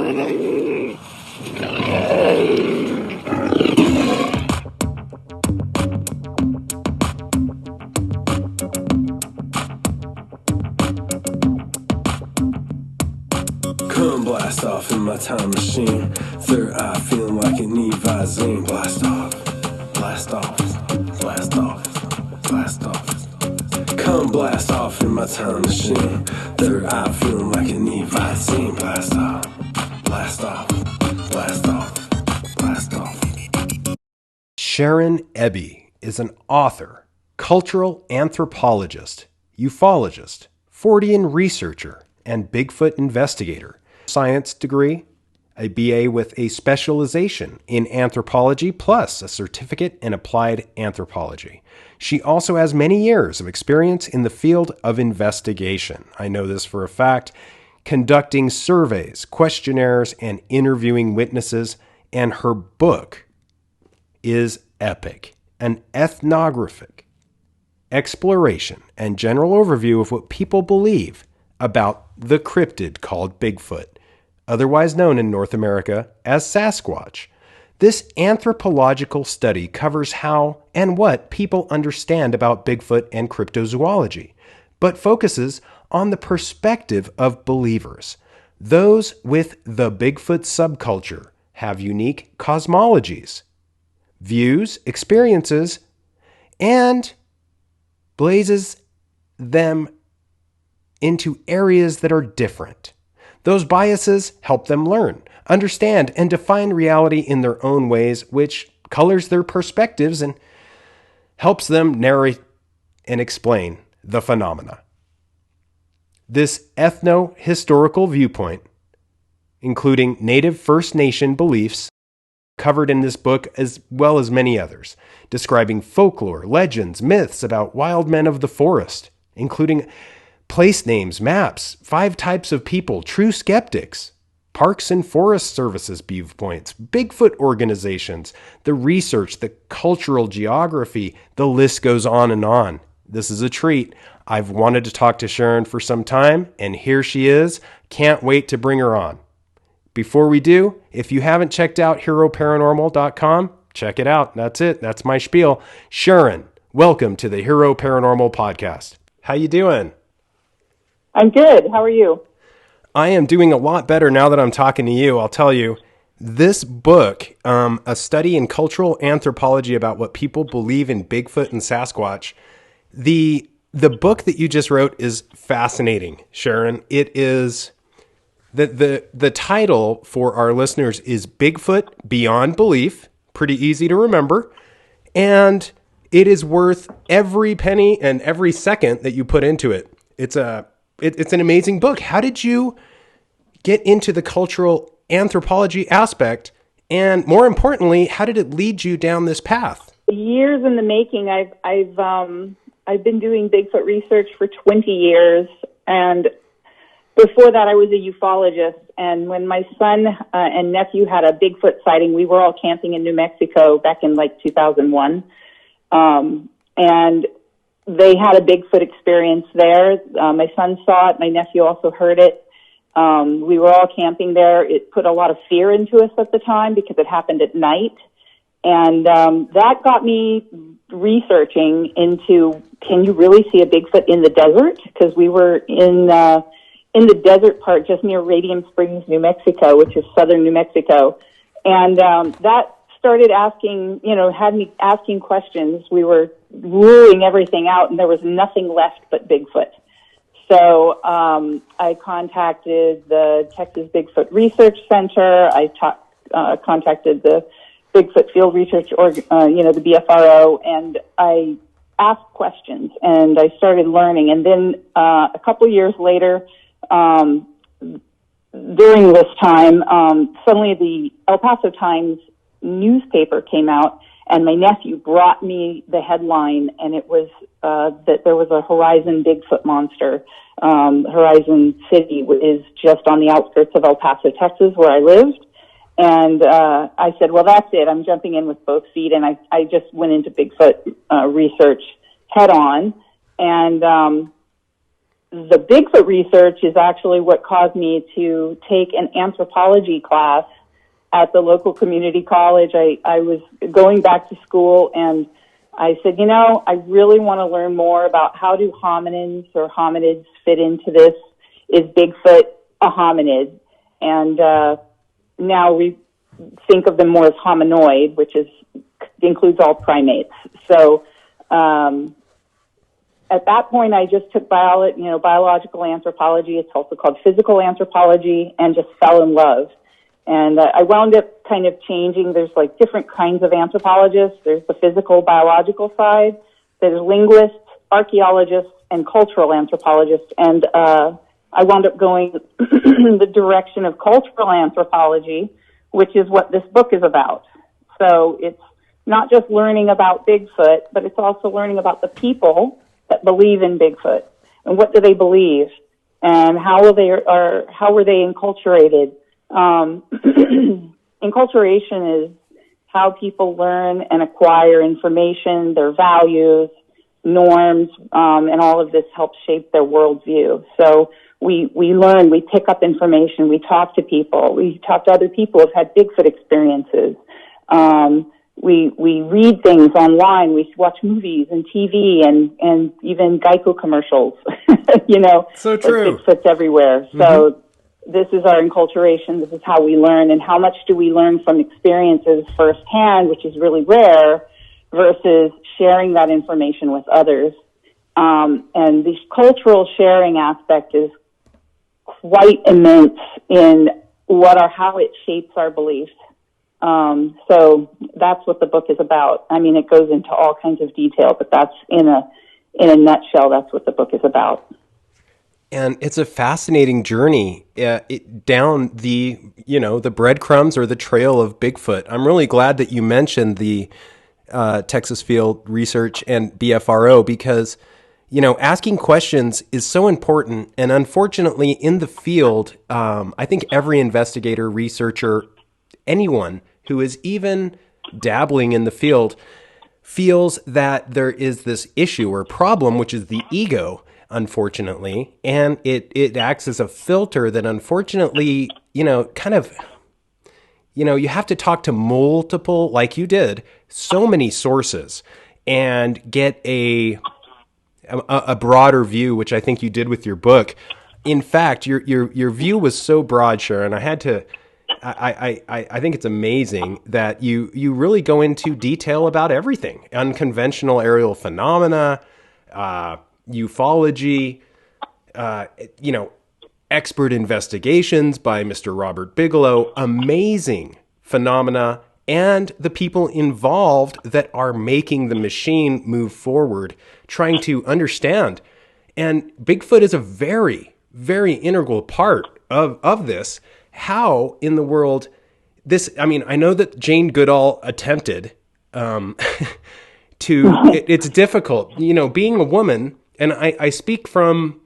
Come blast off in my time machine. Third eye feeling like it need Visine. Blast off, blast off, blast off, blast off. Come blast off in my time machine. Third eye feeling like it need Visine. Blast off, blast off, blast off, blast off. Sharon Eby is an author, cultural anthropologist, ufologist, Fortean researcher, and Bigfoot investigator. Science degree, a BA with a specialization in anthropology, plus a certificate in applied anthropology. She also has many years of experience in the field of investigation. I know this for a fact, conducting surveys, questionnaires, and interviewing witnesses, and her book is epic, an ethnographic exploration and general overview of what people believe about the cryptid called Bigfoot, otherwise known in North America as Sasquatch. This anthropological study covers how and what people understand about Bigfoot and cryptozoology, but focuses on the perspective of believers. Those with the Bigfoot subculture have unique cosmologies, views, experiences, and blazes them into areas that are different. Those biases help them learn, understand, and define reality in their own ways, which colors their perspectives and helps them narrate and explain the phenomena. This ethno-historical viewpoint, including Native First Nation beliefs, covered in this book as well as many others, describing folklore, legends, myths about wild men of the forest, including place names, maps, 5 types of people, true skeptics, Parks and Forest Services viewpoints, Bigfoot organizations, the research, the cultural geography, the list goes on and on. This is a treat. I've wanted to talk to Sharon for some time, and here she is. Can't wait to bring her on. Before we do, if you haven't checked out HeroParanormal.com, check it out. That's it. That's my spiel. Sharon, welcome to the Hero Paranormal Podcast. How you doing? I'm good. How are you? I am doing a lot better now that I'm talking to you. I'll tell you, this book, A Study in Cultural Anthropology about what people believe in Bigfoot and Sasquatch, the book that you just wrote is fascinating, Sharon. It is, the title for our listeners is Bigfoot Beyond Belief, pretty easy to remember, and it is worth every penny and every second that you put into it. It's an amazing book. How did you get into the cultural anthropology aspect? And more importantly, how did it lead you down this path? Years in the making. I've been doing Bigfoot research for 20 years. And before that, I was a ufologist. And when my son and nephew had a Bigfoot sighting, we were all camping in New Mexico back in 2001. And they had a Bigfoot experience there. My son saw it. My nephew also heard it. We were all camping there. It put a lot of fear into us at the time because it happened at night. And that got me researching into, can you really see a Bigfoot in the desert? Because we were in the desert part just near Radium Springs, New Mexico, which is southern New Mexico. And that started had me asking questions. We were ruling everything out, and there was nothing left but Bigfoot. So I contacted the Texas Bigfoot Research Center. I contacted the Bigfoot Field Research, the BFRO, and I asked questions, and I started learning. And then a couple years later, during this time, suddenly the El Paso Times newspaper came out, and my nephew brought me the headline, and it was that there was a Horizon Bigfoot monster. Horizon City is just on the outskirts of El Paso, Texas, where I lived. And I said, well, that's it. I'm jumping in with both feet. And I just went into Bigfoot research head on. And the Bigfoot research is actually what caused me to take an anthropology class at the local community college. I was going back to school, and I said, I really want to learn more about how do hominins or hominids fit into this. Is Bigfoot a hominid? And now we think of them more as hominoid, which includes all primates. So at that point, I just took biological anthropology. It's also called physical anthropology, and just fell in love. And I wound up kind of changing. There's like different kinds of anthropologists. There's the physical, biological side. There's linguists, archaeologists, and cultural anthropologists. And I wound up going the direction of cultural anthropology, which is what this book is about. So it's not just learning about Bigfoot, but it's also learning about the people that believe in Bigfoot and what do they believe and how were they enculturated. Enculturation is how people learn and acquire information, their values, norms, and all of this helps shape their worldview. So we learn, we pick up information, we talk to people, we talk to other people who've had Bigfoot experiences. We read things online, we watch movies and TV and even Geico commercials, So true. Like Bigfoot's everywhere. Mm-hmm. So this is our enculturation. This is how we learn. And how much do we learn from experiences firsthand, which is really rare, versus sharing that information with others. And the cultural sharing aspect is quite immense in how it shapes our beliefs. So that's what the book is about. I mean, it goes into all kinds of detail, but that's in a nutshell, that's what the book is about. And it's a fascinating journey down the breadcrumbs or the trail of Bigfoot. I'm really glad that you mentioned the Texas Field Research and BFRO because, asking questions is so important. And unfortunately, in the field, I think every investigator, researcher, anyone who is even dabbling in the field feels that there is this issue or problem, which is the ego, unfortunately, and it acts as a filter that unfortunately, you have to talk to multiple, like you did, so many sources and get a broader view, which I think you did with your book. In fact, your view was so broad, Sharon. I think it's amazing that you really go into detail about everything: unconventional aerial phenomena, ufology, expert investigations by Mr. Robert Bigelow, amazing phenomena, and the people involved that are making the machine move forward, trying to understand. And Bigfoot is a very, very integral part of this. How in the world I know that Jane Goodall attempted it's difficult, being a woman, and I speak from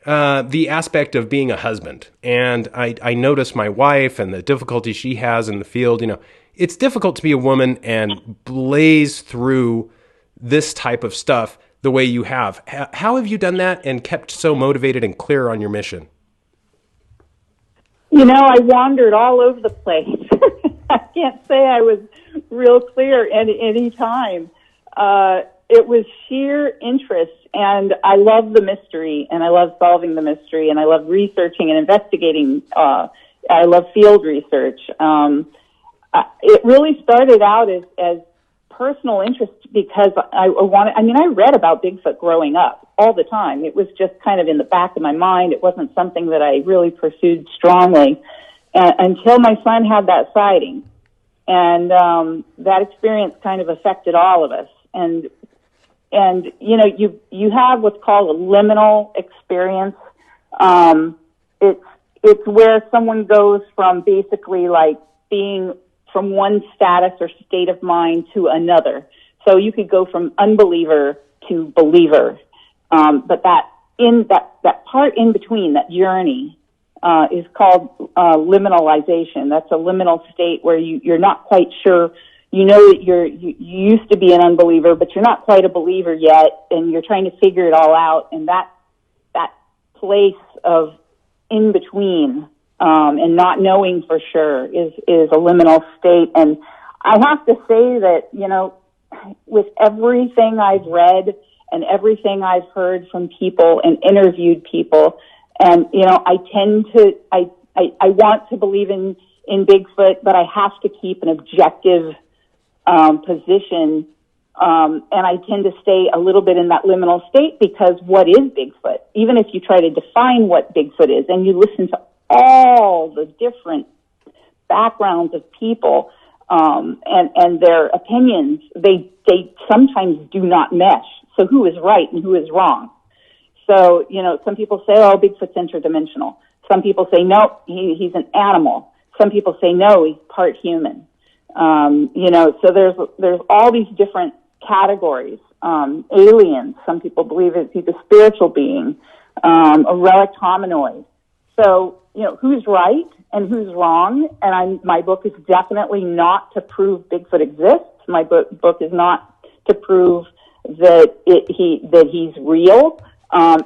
the aspect of being a husband, and I notice my wife and the difficulty she has in the field. It's difficult to be a woman and blaze through this type of stuff the way you have. How have you done that and kept so motivated and clear on your mission? I wandered all over the place. I can't say I was real clear at any time. It was sheer interest, and I love the mystery, and I love solving the mystery, and I love researching and investigating. I love field research. It really started out as personal interest because I read about Bigfoot growing up all the time. It was just kind of in the back of my mind. It wasn't something that I really pursued strongly until my son had that sighting. And that experience kind of affected all of us. And you have what's called a liminal experience. It's where someone goes from basically like being from one status or state of mind to another. So you could go from unbeliever to believer. But that part in between, that journey, is called liminalization. That's a liminal state where you're not quite sure. You know that you used to be an unbeliever, but you're not quite a believer yet, and you're trying to figure it all out. And that place of in between, and not knowing for sure is a liminal state. And I have to say that, with everything I've read and everything I've heard from people and interviewed people, and, I tend to, I want to believe in Bigfoot, but I have to keep an objective position. And I tend to stay a little bit in that liminal state, because what is Bigfoot? Even if you try to define what Bigfoot is and you listen to all the different backgrounds of people, and their opinions, they sometimes do not mesh. So who is right and who is wrong? So, some people say, oh, Bigfoot's interdimensional. Some people say, no, he's an animal. Some people say, no, he's part human. So there's all these different categories. Aliens, some people believe he's a spiritual being, a relic hominoid. So, who's right and who's wrong? And my book is definitely not to prove Bigfoot exists. My book is not to prove that he's real.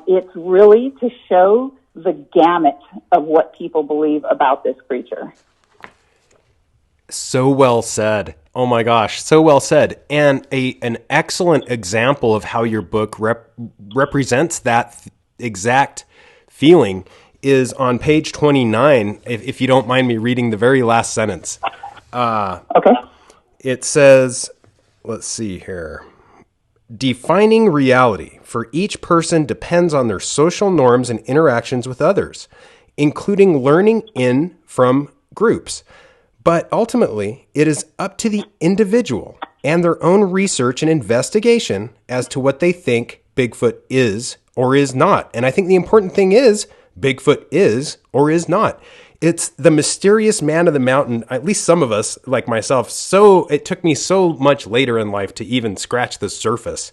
It's really to show the gamut of what people believe about this creature. So well said. Oh my gosh, so well said. And an excellent example of how your book represents that exact feeling is on page 29, if you don't mind me reading the very last sentence. Okay. It says, let's see here. Defining reality for each person depends on their social norms and interactions with others, including learning in from groups. But ultimately, it is up to the individual and their own research and investigation as to what they think Bigfoot is or is not. And I think the important thing is Bigfoot is or is not. It's the mysterious man of the mountain, at least some of us, like myself, it took me so much later in life to even scratch the surface.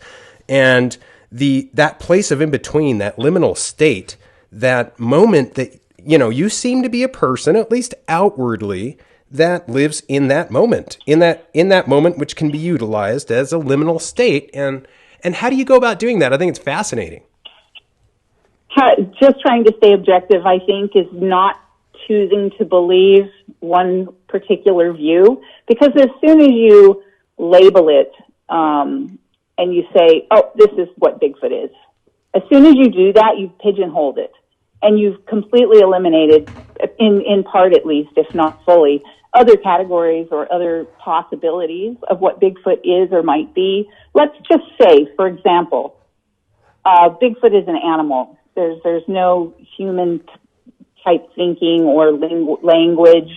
And that place of in between, that liminal state, that moment that, you seem to be a person, at least outwardly, that lives in that moment, in that moment, which can be utilized as a liminal state. And how do you go about doing that? I think it's fascinating. Just trying to stay objective, I think, is not choosing to believe one particular view, because as soon as you label it, and you say, oh, this is what Bigfoot is, as soon as you do that, you've pigeonholed it, and you've completely eliminated, in part at least, if not fully, other categories or other possibilities of what Bigfoot is or might be. Let's just say, for example, Bigfoot is an animal. There's no human type thinking or language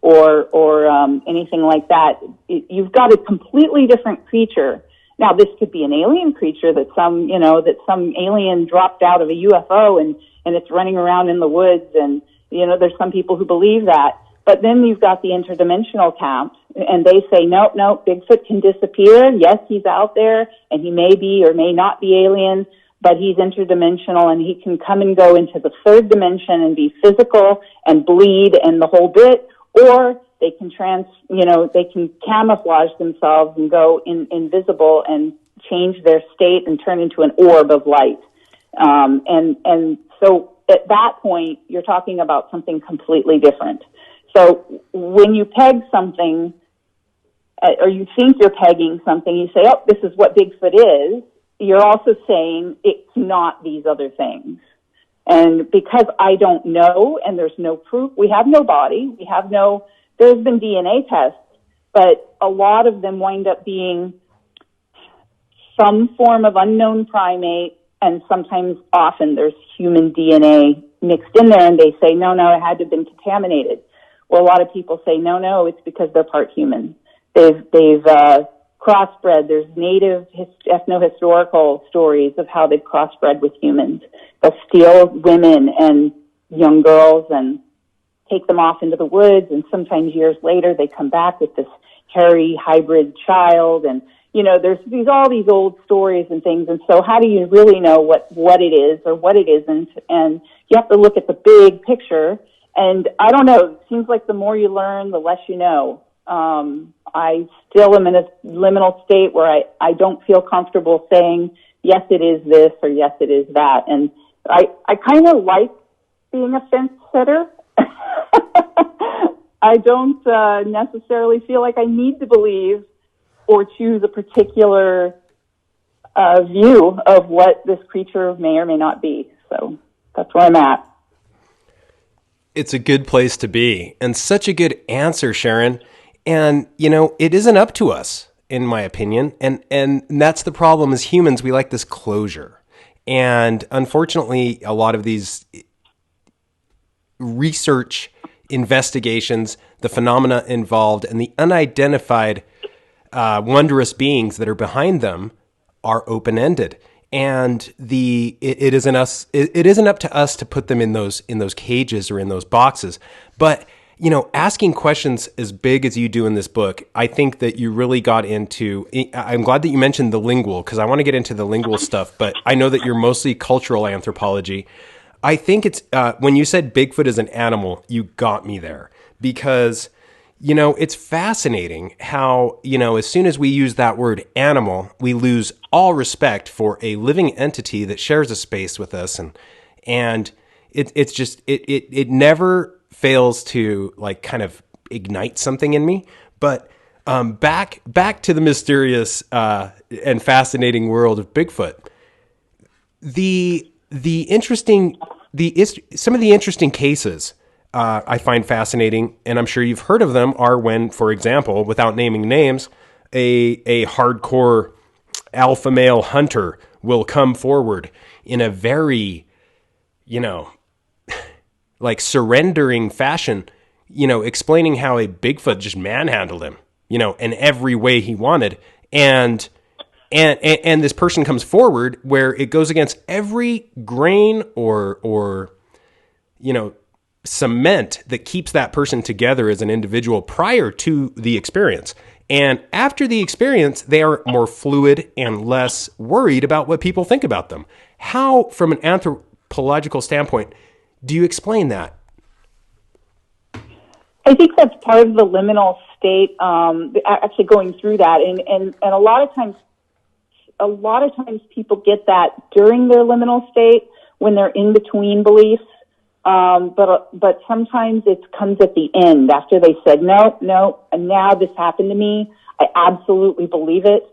or anything like that. You've got a completely different creature. Now, this could be an alien creature that some alien dropped out of a UFO and it's running around in the woods, and there's some people who believe that. But then you've got the interdimensional camp, and they say, no, Bigfoot can disappear. Yes, he's out there, and he may be or may not be alien, but he's interdimensional, and he can come and go into the third dimension and be physical and bleed and the whole bit, or they can they can camouflage themselves and go invisible and change their state and turn into an orb of light. And so at that point, you're talking about something completely different. So when you peg something, or you think you're pegging something, you say, oh, this is what Bigfoot is, you're also saying it's not these other things. And because I don't know, and there's no proof, we have no body, there's been DNA tests, but a lot of them wind up being some form of unknown primate, and sometimes often there's human DNA mixed in there, and they say, no, it had to have been contaminated. Well, a lot of people say, no, it's because they're part human. They've crossbred. There's native ethno-historical stories of how they've crossbred with humans. They'll steal women and young girls and take them off into the woods, and sometimes years later they come back with this hairy hybrid child, and there's all these old stories and things. And so how do you really know what it is or what it isn't? And you have to look at the big picture. And I don't know, it seems like the more you learn, the less you know. I still am in a liminal state where I don't feel comfortable saying, yes, it is this or yes, it is that. And I kind of like being a fence sitter. I don't necessarily feel like I need to believe or choose a particular view of what this creature may or may not be. So that's where I'm at. It's a good place to be, and such a good answer, Sharon. And, it isn't up to us, in my opinion. And that's the problem as humans. We like this closure. And unfortunately, a lot of these research investigations, the phenomena involved, and the unidentified wondrous beings that are behind them are open-ended. And it isn't up to us to put them in those cages or in those boxes. But asking questions as big as you do in this book, I think that you really got into. I'm glad that you mentioned the lingual, because I want to get into the lingual stuff. But I know that you're mostly cultural anthropology. I think it's when you said Bigfoot is an animal, you got me there, because it's fascinating how, as soon as we use that word animal, we lose all respect for a living entity that shares a space with us. And it's just, it never fails to kind of ignite something in me. But back to the mysterious and fascinating world of Bigfoot. Some of the interesting cases I find fascinating, and I'm sure you've heard of them, are when, for example, without naming names, a hardcore alpha male hunter will come forward in a very, surrendering fashion, explaining how a Bigfoot just manhandled him, in every way he wanted. And this person comes forward where it goes against every grain or cement that keeps that person together as an individual prior to the experience. And after the experience, they are more fluid and less worried about what people think about them. How, from an anthropological standpoint, do you explain that? I think that's part of the liminal state, actually going through that. And a lot of times people get that during their liminal state when they're in between beliefs. But sometimes it comes at the end after they said, no, and now this happened to me. I absolutely believe it.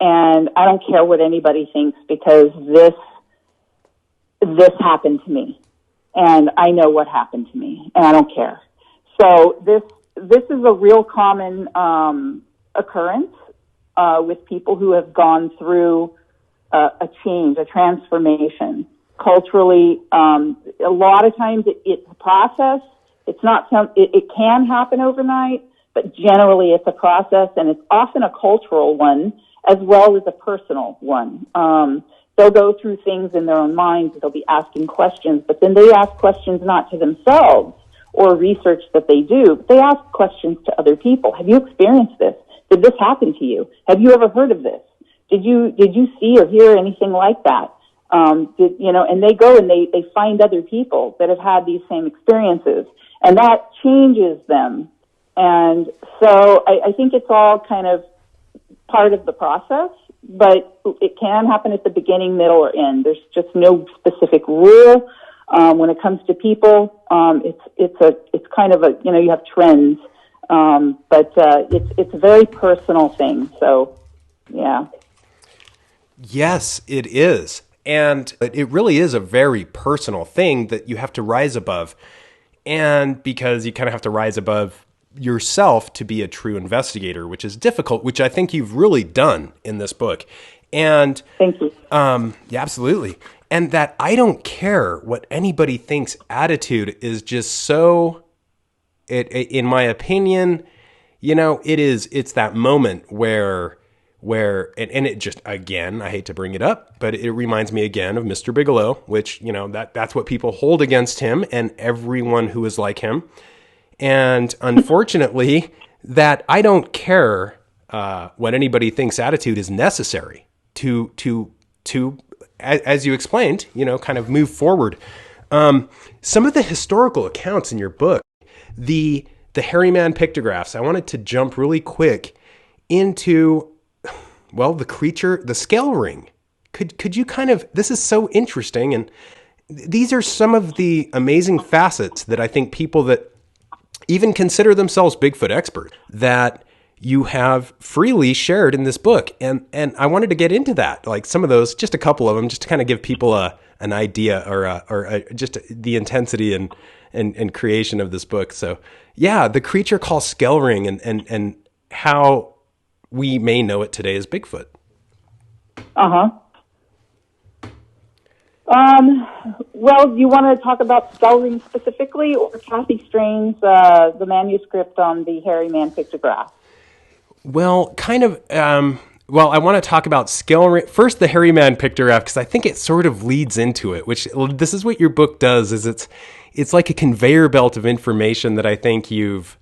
And I don't care what anybody thinks, because this happened to me, and I know what happened to me, and I don't care. So this is a real common, occurrence, with people who have gone through a change, a transformation. Culturally, a lot of times it's a process. It's not it can happen overnight, but generally it's a process, and it's often a cultural one as well as a personal one. They'll go through things in their own minds. They'll be asking questions, but then they ask questions not to themselves or research that they do, but they ask questions to other people. Have you experienced this? Did this happen to you? Have you ever heard of this? Did you see or hear anything like that? And they go and they find other people that have had these same experiences, and that changes them. And so I think it's all kind of part of the process, but it can happen at the beginning, middle, or end. There's just no specific rule. When it comes to people, it's kind of you have trends, but it's a very personal thing. So, yeah. Yes, it is. And it really is a very personal thing that you have to rise above. And because you kind of have to rise above yourself to be a true investigator, which is difficult, which I think you've really done in this book. And thank you. Yeah, absolutely. And that I don't care what anybody thinks attitude is just so, in my opinion, it's that moment where it just, again, I hate to bring it up, but it reminds me again of Mr. Bigelow, which, that's what people hold against him and everyone who is like him. And unfortunately, that I don't care what anybody thinks attitude is necessary to as you explained, kind of move forward. Some of the historical accounts in your book, the hairy man pictographs, I wanted to jump really quick into, well, the creature, the scale ring. Could you kind of, this is so interesting, and these are some of the amazing facets that I think people that even consider themselves Bigfoot experts that you have freely shared in this book. And I wanted to get into that, like some of those, just a couple of them, just to kind of give people an idea or just the intensity and creation of this book. So yeah, the creature called Skellring and how we may know it today as Bigfoot. Uh-huh. Well, you want to talk about Skellring specifically, or Kathy Strain's the manuscript on the hairy man pictograph? Well, kind of. Well, I want to talk about Skellring first, the hairy man pictograph, because I think it sort of leads into it. Which this is what your book does. Is it's like a conveyor belt of information that I think you've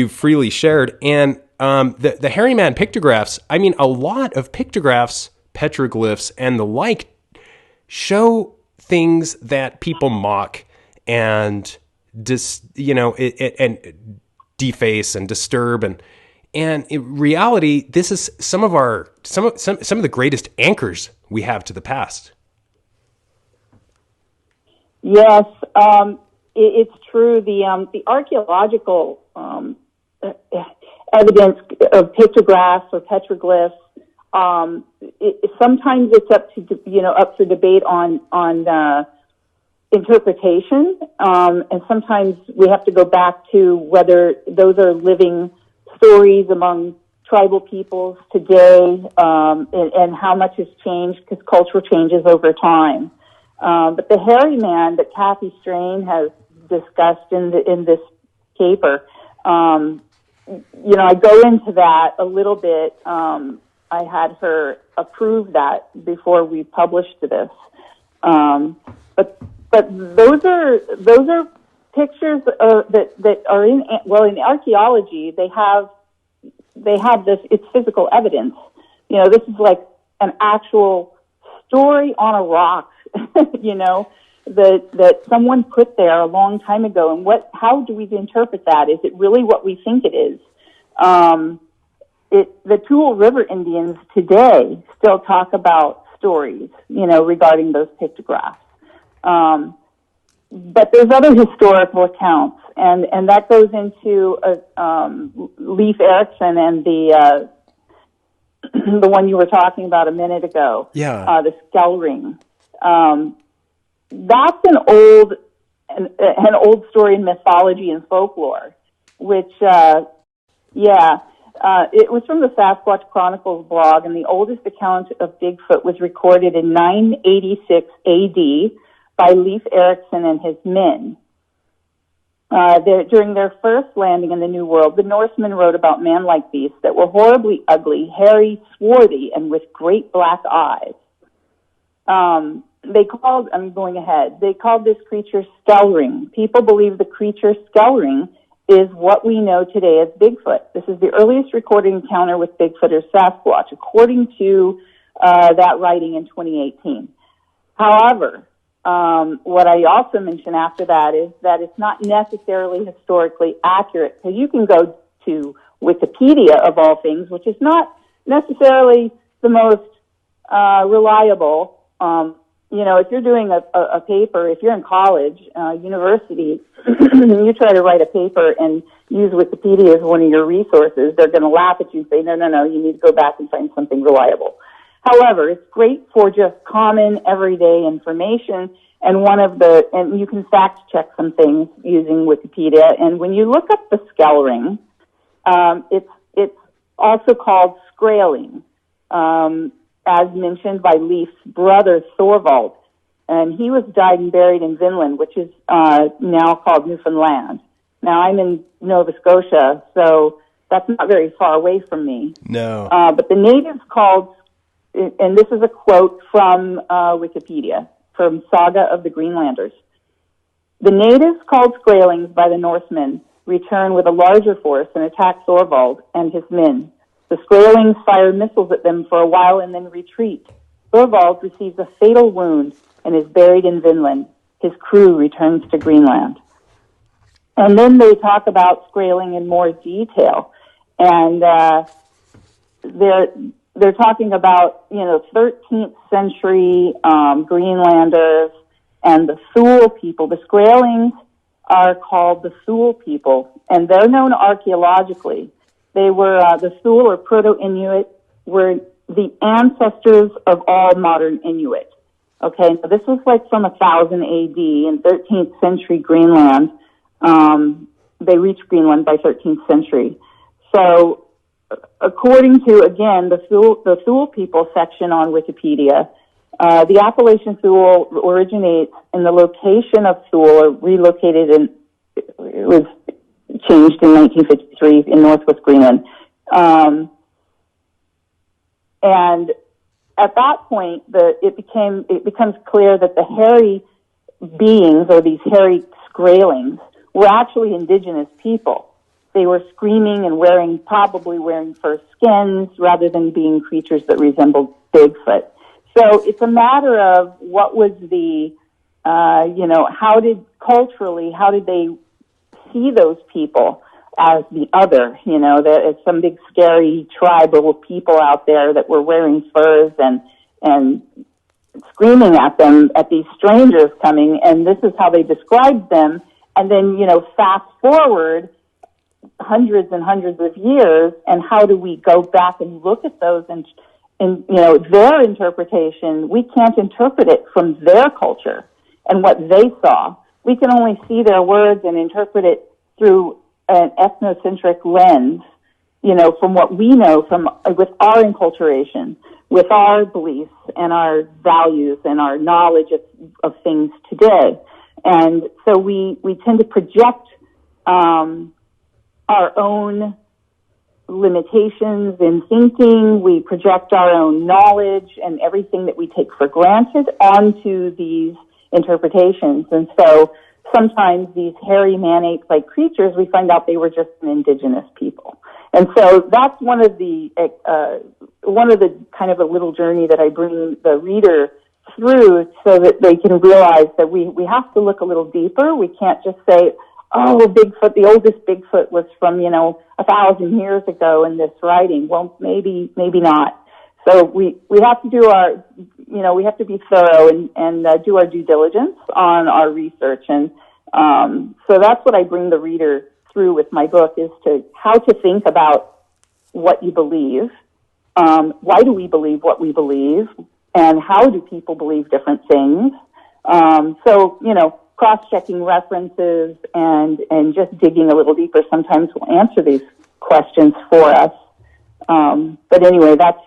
freely shared. And the hairy man pictographs. I mean, a lot of pictographs, petroglyphs, and the like show things that people mock and and deface and disturb, and in reality, this is some of the greatest anchors we have to the past. Yes, it's true. The archaeological evidence of pictographs or petroglyphs, sometimes it's up for debate on interpretation, and sometimes we have to go back to whether those are living stories among tribal peoples today, and how much has changed because culture changes over time. But the hairy man that Kathy Strain has discussed in this paper, I go into that a little bit. I had her approve that before we published this. But those are pictures that are in archaeology. They have this. It's physical evidence. This is like an actual story on a rock. That someone put there a long time ago. And how do we interpret that? Is it really what we think it is? The Tule River Indians today still talk about stories, regarding those pictographs. But there's other historical accounts, and that goes into Leif Erikson and the one you were talking about a minute ago. Yeah. The Skellring. That's an old story in mythology and folklore, which, it was from the Sasquatch Chronicles blog, and the oldest account of Bigfoot was recorded in 986 AD by Leif Erikson and his men. During their first landing in the New World, the Norsemen wrote about man-like beasts that were horribly ugly, hairy, swarthy, and with great black eyes. They called this creature Skellring. People believe the creature Skellring is what we know today as Bigfoot. This is the earliest recorded encounter with Bigfoot or Sasquatch, according to that writing in 2018. However, what I also mentioned after that is that it's not necessarily historically accurate, because you can go to Wikipedia, of all things, which is not necessarily the most reliable. If you're doing a paper, if you're in college, university, you try to write a paper and use Wikipedia as one of your resources, they're going to laugh at you and say, no, you need to go back and find something reliable. However, it's great for just common everyday information, and you can fact check some things using Wikipedia. And when you look up the Skellring, it's also called Skraeling, as mentioned by Leif's brother Thorvald, and he was died and buried in Vinland, which is now called Newfoundland. Now I'm in Nova Scotia, so that's not very far away from me. No. But the natives called, and this is a quote from Wikipedia, from Saga of the Greenlanders. The natives, called Skraelings by the Norsemen, return with a larger force and attack Thorvald and his men. The Skraelings fire missiles at them for a while and then retreat. Thorvald receives a fatal wound and is buried in Vinland. His crew returns to Greenland. And then they talk about Skraeling in more detail. And they're talking about, 13th century Greenlanders and the Thule people. The Skraelings are called the Thule people, and they're known archaeologically. They were, the Thule or Proto-Inuit were the ancestors of all modern Inuit. Okay, so this was like from 1000 AD in 13th century Greenland. They reached Greenland by 13th century. So, according to, again, the Thule people section on Wikipedia, the Appalachian Thule originates in the location of Thule, or relocated in, it was changed in 1953 in Northwest Greenland. And at that point, it becomes clear that the hairy beings, or these hairy Skraelings, were actually indigenous people. They were screaming and probably wearing fur skins rather than being creatures that resembled Bigfoot. So it's a matter of what was the, how did they see those people as the other, that it's some big scary tribe of people out there that were wearing furs and screaming at them, at these strangers coming, and this is how they described them. And then, fast forward hundreds and hundreds of years, and how do we go back and look at those and their interpretation? We can't interpret it from their culture and what they saw. We can only see their words and interpret it through an ethnocentric lens, from what we know with our enculturation, with our beliefs and our values and our knowledge of things today. And so we tend to project our own limitations in thinking. We project our own knowledge and everything that we take for granted onto these interpretations. And so sometimes these hairy man-ape-like creatures, we find out they were just an indigenous people. And so that's one of the kind of a little journey that I bring the reader through, so that they can realize that we have to look a little deeper. We can't just say, oh, Bigfoot, the oldest Bigfoot was from, 1,000 years ago in this writing. Well, maybe not. So we have to do we have to be thorough and do our due diligence on our research. And, so that's what I bring the reader through with my book, is to how to think about what you believe. Why do we believe what we believe? And how do people believe different things? Cross-checking references and just digging a little deeper sometimes will answer these questions for us. But anyway, that's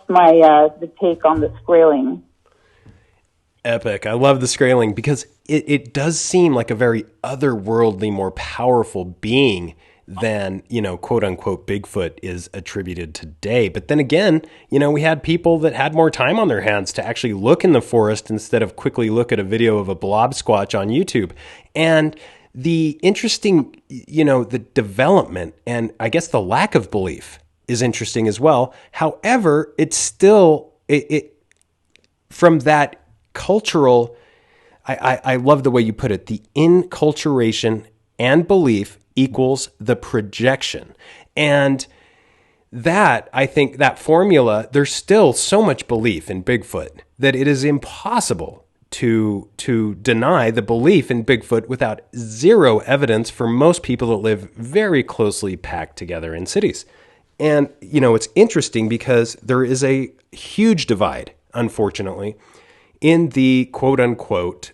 my the take on the Skraeling. Epic. I love the Skraeling because it does seem like a very otherworldly, more powerful being than, quote unquote, Bigfoot is attributed today. But then again, we had people that had more time on their hands to actually look in the forest instead of quickly look at a video of a blob squatch on YouTube. And the interesting, the development and I guess the lack of belief is interesting as well. However, it's still, from that cultural, I love the way you put it, the inculturation and belief equals the projection. And that, I think, that formula, there's still so much belief in Bigfoot that it is impossible to deny the belief in Bigfoot without zero evidence for most people that live very closely packed together in cities. And, it's interesting because there is a huge divide, unfortunately, in the quote unquote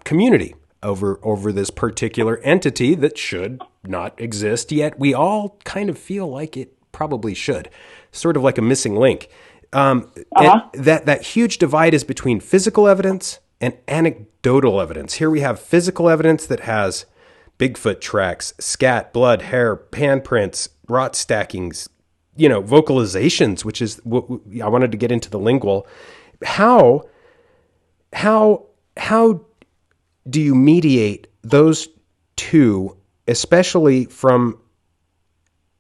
community over this particular entity that should not exist, yet we all kind of feel like it probably should, sort of like a missing link. And that huge divide is between physical evidence and anecdotal evidence. Here we have physical evidence that has Bigfoot tracks, scat, blood, hair, handprints, rot stackings, vocalizations, which is what I wanted to get into the lingual. How do you mediate those two, especially from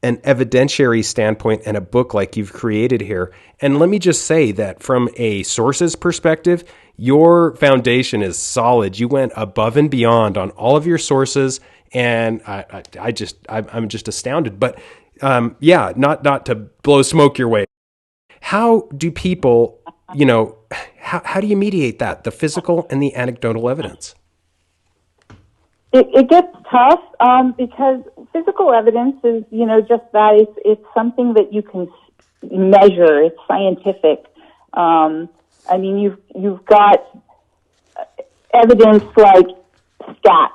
an evidentiary standpoint and a book like you've created here? And let me just say that from a sources perspective, your foundation is solid. You went above and beyond on all of your sources, and I'm just astounded. But not to blow smoke your way. How do people, How do you mediate that, the physical and the anecdotal evidence? It gets tough because physical evidence is, just that. It's something that you can measure. It's scientific. You've got evidence like scat,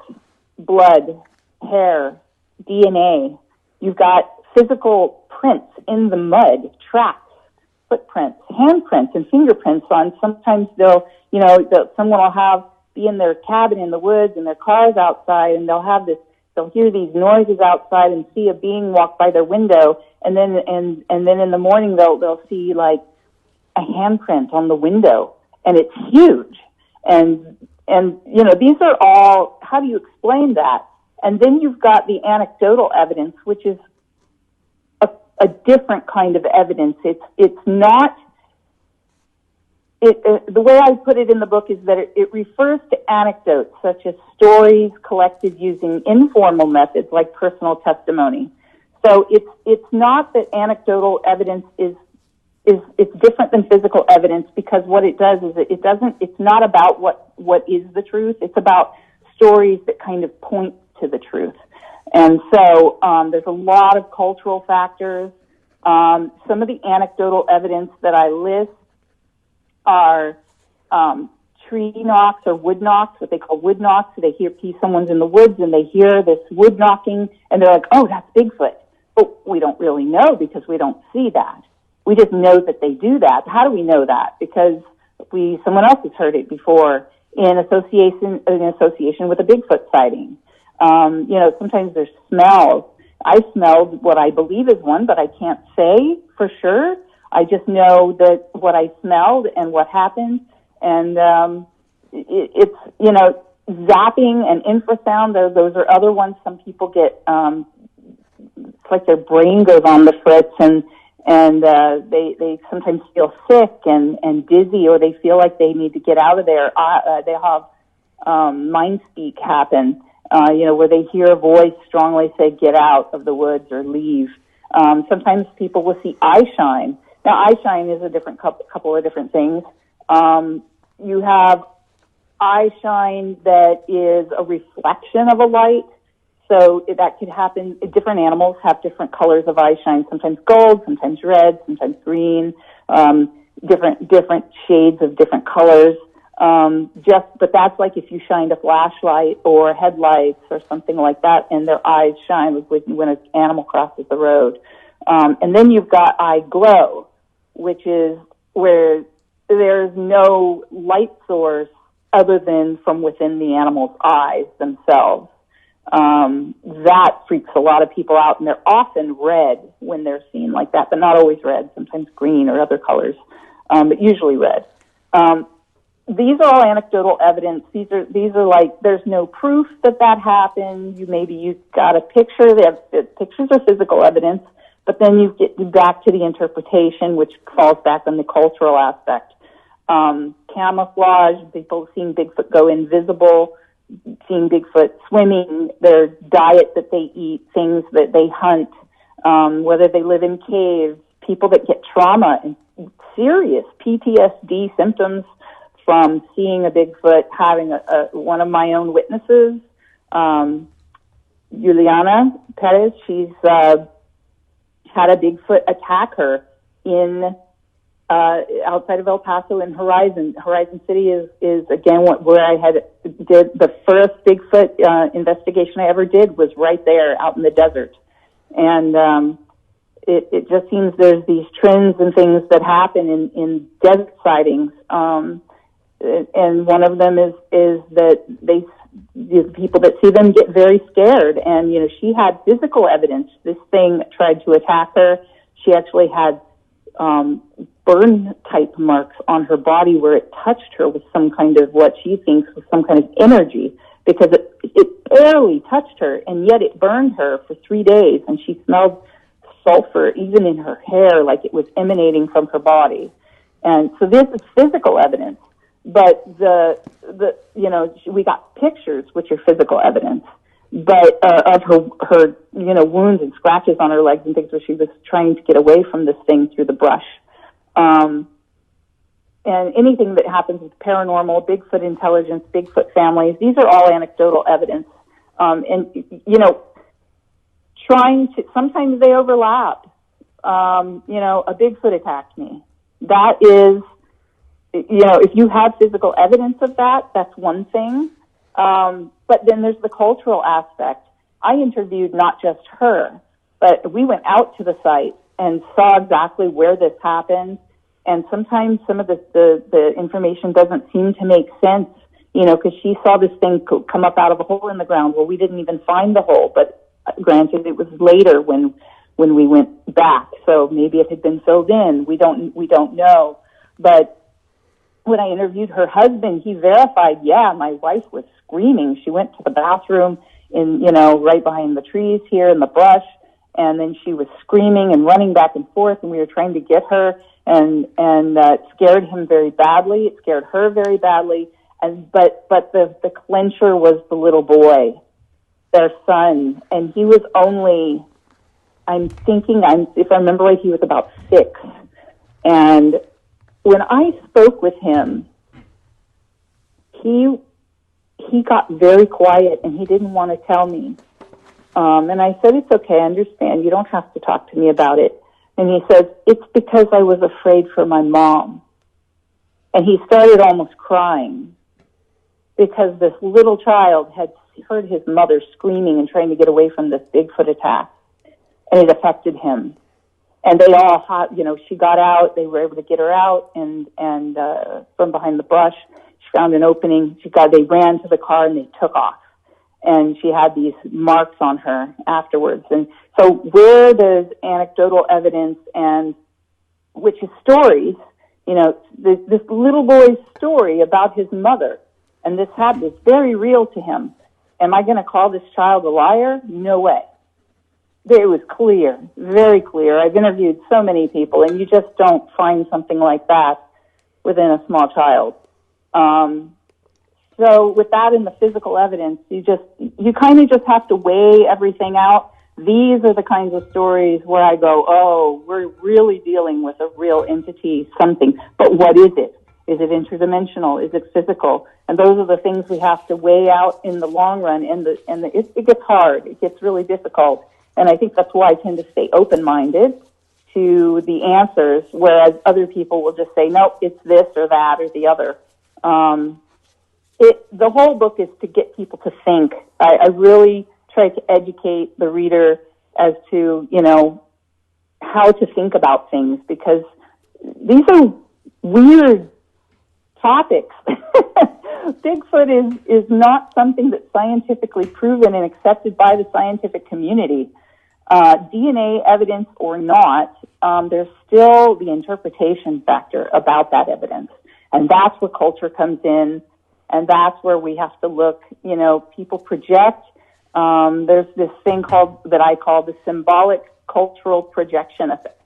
blood, hair, DNA. You've got physical prints in the mud, tracks, footprints, handprints, and fingerprints on. Sometimes someone will be in their cabin in the woods and their car's outside, and they'll hear these noises outside and see a being walk by their window, and then in the morning they'll see like a handprint on the window, and it's huge. And these are all, how do you explain that? And then you've got the anecdotal evidence, which is a different kind of evidence. It's not, the way I put it in the book is that it refers to anecdotes such as stories collected using informal methods like personal testimony. So it's not that anecdotal evidence is it's different than physical evidence, because what it does is it's not about what is the truth. It's about stories that kind of point to the truth. And so there's a lot of cultural factors. Some of the anecdotal evidence that I list are tree knocks or wood knocks, what they call wood knocks. So they someone's in the woods and they hear this wood knocking, and they're like, oh, that's Bigfoot. But we don't really know because we don't see that. We just know that they do that. How do we know that? Because someone else has heard it before in association with a Bigfoot sighting. Sometimes there's smells. I smelled what I believe is one, but I can't say for sure. I just know that what I smelled and what happened. And it's zapping and infrasound. Those are other ones. Some people get it's like their brain goes on the fritz, and they sometimes feel sick and dizzy, or they feel like they need to get out of there. They have mind speak happen, where they hear a voice strongly say, get out of the woods or leave. Sometimes people will see eye shine. Now, eye shine is a different couple of different things. You have eye shine that is a reflection of a light. So that could happen. Different animals have different colors of eye shine, sometimes gold, sometimes red, sometimes green, different shades of different colors. But that's like if you shined a flashlight or headlights or something like that, and their eyes shine when an animal crosses the road. And then you've got eye glow, which is where there's no light source other than from within the animal's eyes themselves. That freaks a lot of people out, and they're often red when they're seen like that, but not always red, sometimes green or other colors, but usually red. These are all anecdotal evidence. These are like, there's no proof that happened. You got a picture. Pictures are physical evidence, but then you get back to the interpretation, which falls back on the cultural aspect. Camouflage, people seeing Bigfoot go invisible, seeing Bigfoot swimming, their diet that they eat, things that they hunt, whether they live in caves, people that get trauma and serious PTSD symptoms from seeing a Bigfoot. Having one of my own witnesses, Juliana Perez, she's had a Bigfoot attack her in outside of El Paso in Horizon. Horizon City is again where I did the first Bigfoot investigation I ever did, was right there out in the desert. And it just seems there's these trends and things that happen in desert sightings. And one of them is that the people that see them get very scared. And, she had physical evidence. This thing tried to attack her. She actually had burn type marks on her body where it touched her with some kind of, what she thinks was some kind of energy, because it barely touched her, and yet it burned her for 3 days, and she smelled sulfur even in her hair, like it was emanating from her body. And so this is physical evidence, but we got pictures, which are physical evidence, but of her wounds and scratches on her legs and things, where she was trying to get away from this thing through the brush. and anything that happens with paranormal, Bigfoot intelligence, Bigfoot families, these are all anecdotal evidence. And, you know, sometimes they overlap. You know, a Bigfoot attacked me. That is, you know, if you have physical evidence of that, that's one thing. But then there's the cultural aspect. I interviewed not just her, but we went out to the site and saw exactly where this happened. And sometimes some of the information doesn't seem to make sense, you know, because she saw this thing come up out of a hole in the ground. Well, we didn't even find the hole, but granted, it was later when we went back. So maybe it had been filled in. We don't know. But when I interviewed her husband, he verified, yeah, my wife was screaming. She went to the bathroom right behind the trees here in the brush, and then she was screaming and running back and forth, and we were trying to get her, and it scared him very badly. It scared her very badly. But the clincher was the little boy, their son, and he was only, if I remember right, he was about 6. And when I spoke with him, he got very quiet and he didn't want to tell me. And I said, it's okay, I understand. You don't have to talk to me about it. And he says, it's because I was afraid for my mom. And he started almost crying because this little child had heard his mother screaming and trying to get away from this Bigfoot attack. And it affected him. And they all, she got out. They were able to get her out and from behind the brush. She found an opening. They ran to the car and they took off. And she had these marks on her afterwards. And so where there's anecdotal evidence and which is stories, you know, this little boy's story about his mother, and this was very real to him. Am I going to call this child a liar? No way. It was clear, very clear. I've interviewed so many people, and you just don't find something like that within a small child. So with that and the physical evidence, you kind of just have to weigh everything out. These are the kinds of stories where I go, oh, we're really dealing with a real entity, something. But what is it? Is it interdimensional? Is it physical? And those are the things we have to weigh out in the long run. It gets hard. It gets really difficult. And I think that's why I tend to stay open-minded to the answers, whereas other people will just say, nope, it's this or that or the other. The whole book is to get people to think. I really try to educate the reader as to, you know, how to think about things, because these are weird topics. Bigfoot is not something that's scientifically proven and accepted by the scientific community. DNA evidence or not, there's still the interpretation factor about that evidence. And that's where culture comes in, and that's where we have to look. You know, people project. There's this thing that I call the symbolic cultural projection effect.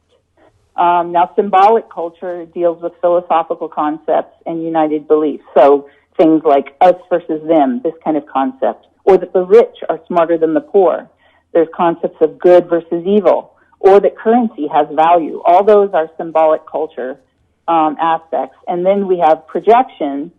Now, symbolic culture deals with philosophical concepts and united beliefs. So things like us versus them, this kind of concept, or that the rich are smarter than the poor. There's concepts of good versus evil, or that currency has value. All those are symbolic culture aspects. And then we have projection,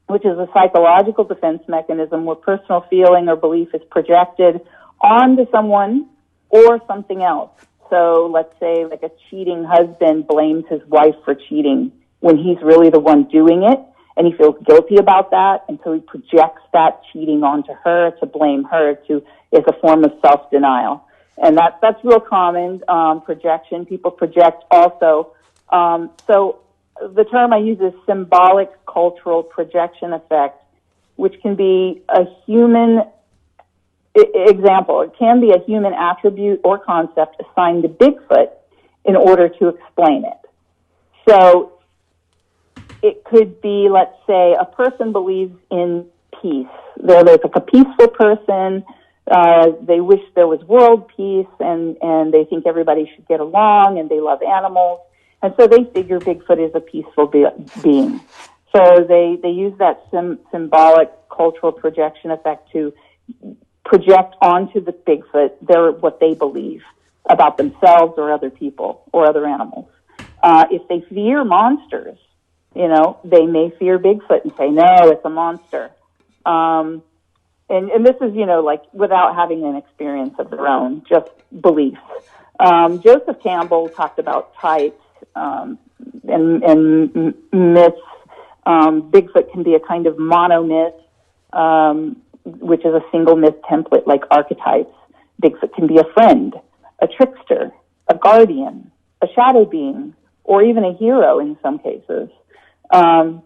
which is a psychological defense mechanism where personal feeling or belief is projected onto someone or something else. So let's say like a cheating husband blames his wife for cheating when he's really the one doing it, and he feels guilty about that, and so he projects that cheating onto her to blame her as a form of self-denial. And that's real common, projection. People project also. So the term I use is symbolic cultural projection effect, which can be a human example. It can be a human attribute or concept assigned to Bigfoot in order to explain it. So it could be, let's say, a person believes in peace. They're like a peaceful person. They wish there was world peace, and they think everybody should get along, and they love animals. And so they figure Bigfoot is a peaceful being. So they use that symbolic cultural projection effect to project onto the Bigfoot what they believe about themselves or other people or other animals. If they fear monsters, They may fear Bigfoot and say, no, it's a monster. And this is, like without having an experience of their own, just beliefs. Joseph Campbell talked about types and myths. Bigfoot can be a kind of monomyth, which is a single myth template like archetypes. Bigfoot can be a friend, a trickster, a guardian, a shadow being, or even a hero in some cases. And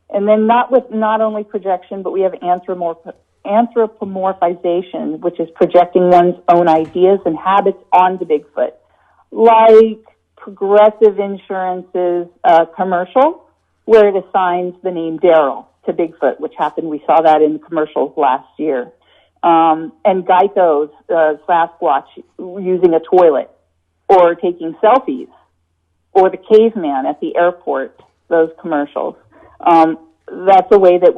then not only projection, but we have anthropomorphization, which is projecting one's own ideas and habits onto Bigfoot, like Progressive Insurance's commercial, where it assigns the name Daryl to Bigfoot, which happened. We saw that in the commercials last year. And Geico's Sasquatch using a toilet or taking selfies, or the caveman at the airport, those commercials. That's a way that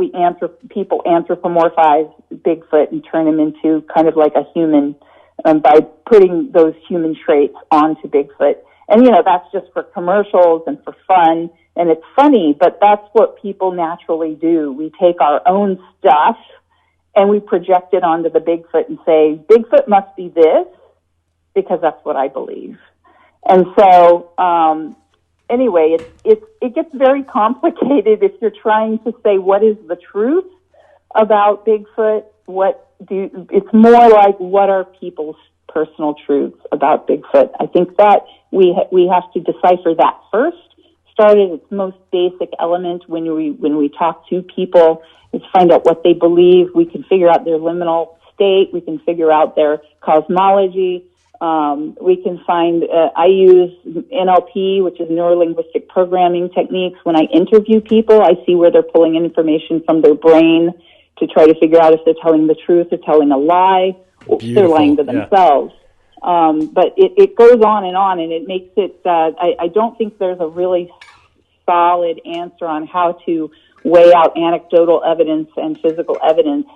people anthropomorphize Bigfoot and turn him into kind of like a human by putting those human traits onto Bigfoot. And, that's just for commercials and for fun. And it's funny, but that's what people naturally do. We take our own stuff and we project it onto the Bigfoot and say, Bigfoot must be this because that's what I believe. And so, anyway, it gets very complicated if you're trying to say what is the truth about Bigfoot. It's more like what are people's personal truths about Bigfoot. I think that we have to decipher that first. Start at its most basic element when we talk to people, is find out what they believe. We can figure out their liminal state. We can figure out their cosmology. We can find, I use NLP, which is neuro-linguistic programming techniques. When I interview people, I see where they're pulling information from their brain to try to figure out if they're telling the truth or telling a lie, or if they're lying to themselves. But it goes on, and it makes it, I don't think there's a really solid answer on how to weigh out anecdotal evidence and physical evidence.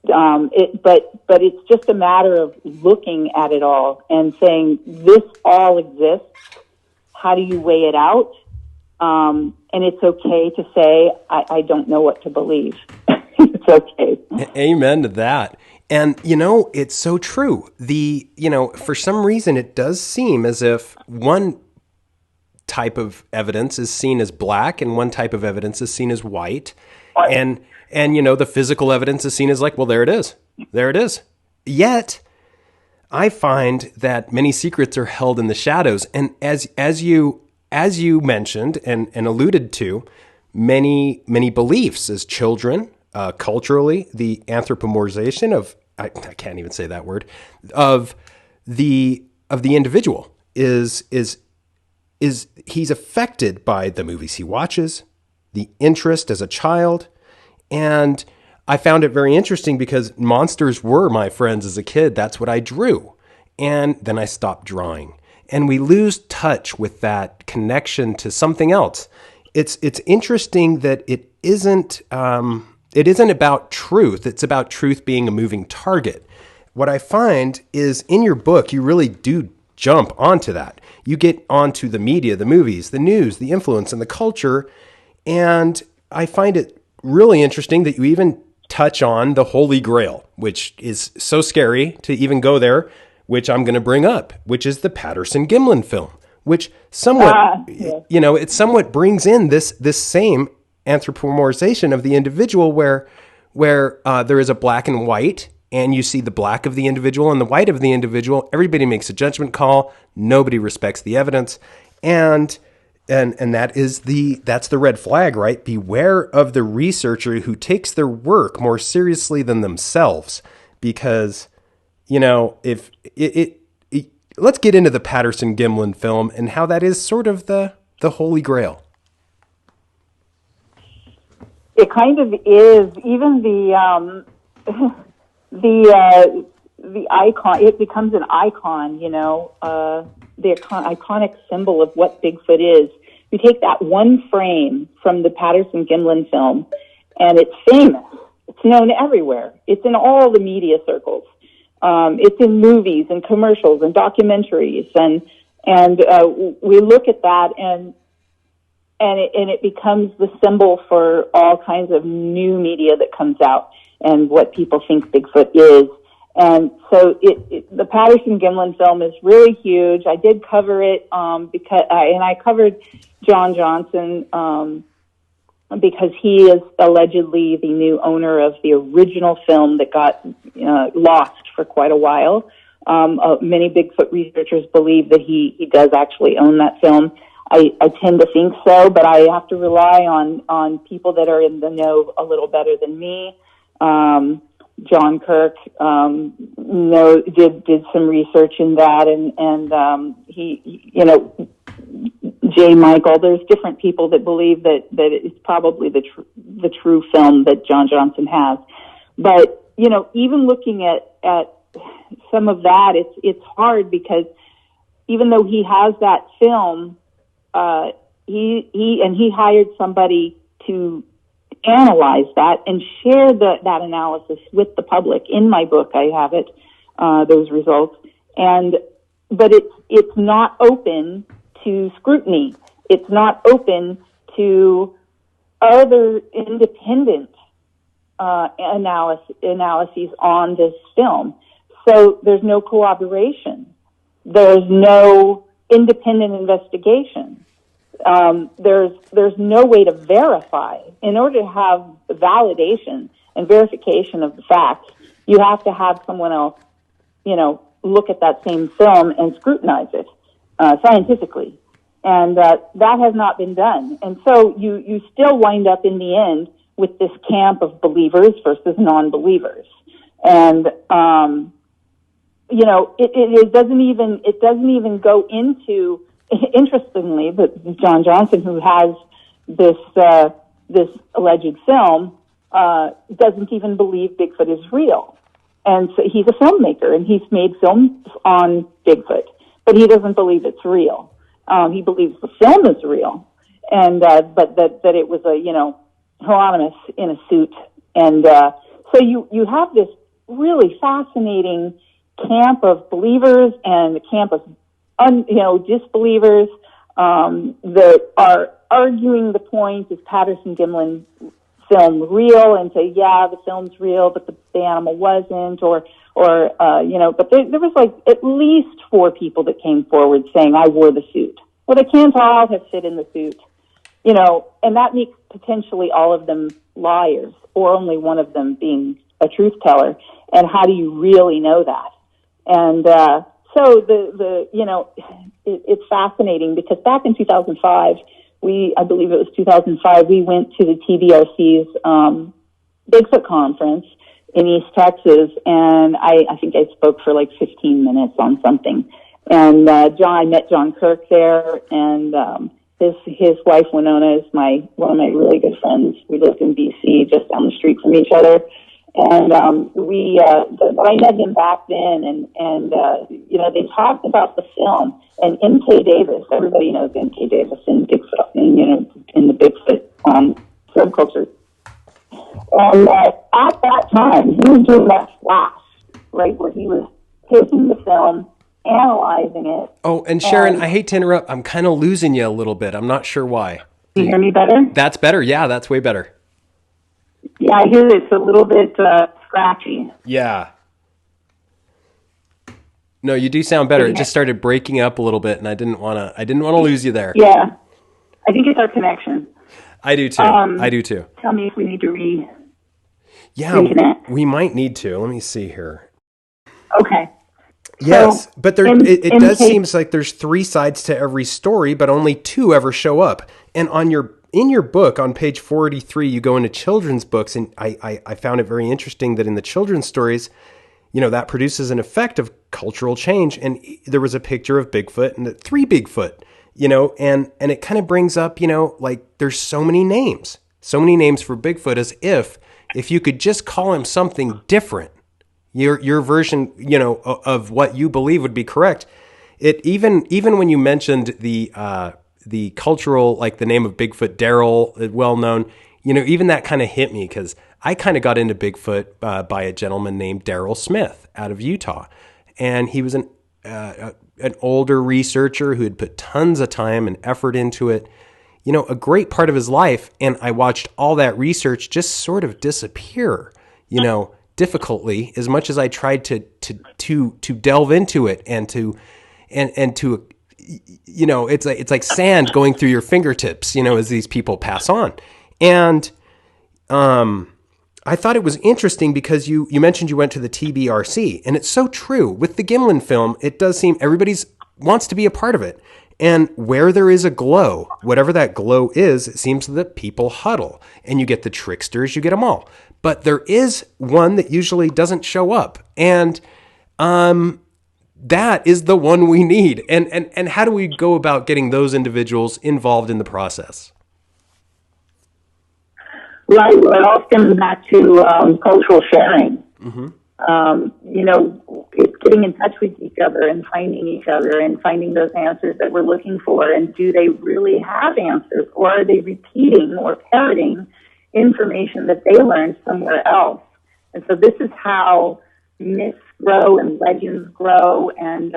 But it's just a matter of looking at it all and saying, this all exists. How do you weigh it out? And it's okay to say, I don't know what to believe. It's okay. Amen to that. And, it's so true. For some reason, it does seem as if one type of evidence is seen as black and one type of evidence is seen as white. And the physical evidence is seen as like, well, there it is. There it is. Yet, I find that many secrets are held in the shadows. And as you mentioned and alluded to, many beliefs as children, culturally, the anthropomorphization of, I can't even say that word, of the individual is he's affected by the movies he watches, the interest as a child. And I found it very interesting because monsters were my friends as a kid. That's what I drew. And then I stopped drawing. And we lose touch with that connection to something else. It's interesting that it isn't about truth. It's about truth being a moving target. What I find is in your book, you really do jump onto that. You get onto the media, the movies, the news, the influence, and the culture. And I find it really interesting that you even touch on the Holy Grail, which is so scary to even go there, which I'm going to bring up, which is the Patterson-Gimlin film, which somewhat, it somewhat brings in this same anthropomorphization of the individual where there is a black and white, and you see the black of the individual and the white of the individual. Everybody makes a judgment call. Nobody respects the evidence. And that's the red flag, right? Beware of the researcher who takes their work more seriously than themselves, because, if let's get into the Patterson-Gimlin film and how that is sort of the Holy Grail. It kind of is. Even the icon, it becomes an icon, the iconic symbol of what Bigfoot is. You take that one frame from the Patterson-Gimlin film, and it's famous. It's known everywhere. It's in all the media circles. It's in movies and commercials and documentaries, and we look at that, and it becomes the symbol for all kinds of new media that comes out and what people think Bigfoot is. And so the Patterson-Gimlin film is really huge. I did cover it because I covered John Johnson because he is allegedly the new owner of the original film that got lost for quite a while. Many Bigfoot researchers believe that he does actually own that film. I tend to think so, but I have to rely on people that are in the know a little better than me. John Kirk, did some research in that, and he, J. Michael. There's different people that believe that it's probably the true film that John Johnson has. But even looking at some of that, it's hard because even though he has that film, he hired somebody to analyze that and share that analysis with the public. In my book, I have it, those results, but it's not open to scrutiny. It's not open to other independent analyses on this film. So there's no corroboration. There's no independent investigation. There's no way to verify. In order to have validation and verification of the facts, you have to have someone else, look at that same film and scrutinize it scientifically. And that has not been done. And so you still wind up in the end with this camp of believers versus non-believers. And it doesn't even go into, interestingly, that John Johnson, who has this alleged film, doesn't even believe Bigfoot is real. And so he's a filmmaker, and he's made films on Bigfoot, but he doesn't believe it's real. He believes the film is real, and but that it was a Hieronymus in a suit, and so you have this really fascinating camp of believers and the camp of disbelievers that are arguing the point: is Patterson-Gimlin film real? And say, yeah, the film's real, but the animal wasn't, or but there was like at least 4 people that came forward saying, I wore the suit. Well, they can't all have fit in the suit, and that makes potentially all of them liars, or only one of them being a truth teller. And how do you really know that? And so it's fascinating because back in 2005, I believe it was 2005, we went to the TBRC's Bigfoot conference in East Texas, and I think I spoke for like 15 minutes on something. And I met John Kirk there, and his wife Winona is one of my really good friends. We lived in BC, just down the street from each other. And I met him back then, and they talked about the film. And M.K. Davis, everybody knows M.K. Davis in Bigfoot, in the Bigfoot subculture. And at that time, he was doing that flash, right, where he was taking the film, analyzing it. Oh, and Sharon, I hate to interrupt. I'm kind of losing you a little bit. I'm not sure why. Can you hear me better? That's better. Yeah, that's way better. Yeah, I hear it's a little bit scratchy. Yeah. No, you do sound better. It just started breaking up a little bit, and I didn't want to lose you there. Yeah, I think it's our connection. I do too. Tell me if we need to reconnect. We might need to. Let me see here. Okay. Yes, so, but it does seem like there's 3 sides to every story, but only 2 ever show up. And in your book, on page 483, you go into children's books, and I found it very interesting that in the children's stories, that produces an effect of cultural change. And there was a picture of Bigfoot and 3 Bigfoot, and it kind of brings up, like there's so many names for Bigfoot, as if you could just call him something different, your version, of what you believe would be correct. It even when you mentioned the cultural, like the name of Bigfoot, Daryl, well known, even that kind of hit me, because I kind of got into Bigfoot by a gentleman named Daryl Smith out of Utah. And he was an older researcher who had put tons of time and effort into it. a great part of his life. And I watched all that research just sort of disappear, difficultly, as much as I tried to delve into it and to it's like sand going through your fingertips, as these people pass on. And I thought it was interesting because you mentioned you went to the TBRC, and it's so true. With the Gimlin film, it does seem everybody's wants to be a part of it. And where there is a glow, whatever that glow is, it seems that people huddle, and you get the tricksters, you get them all. But there is one that usually doesn't show up, and that is the one we need. And how do we go about getting those individuals involved in the process? Right. Well, it all stems back to cultural sharing. Mm-hmm. It's getting in touch with each other and finding those answers that we're looking for. And do they really have answers, or are they repeating or parroting information that they learned somewhere else? And so this is how myths grow and legends grow, and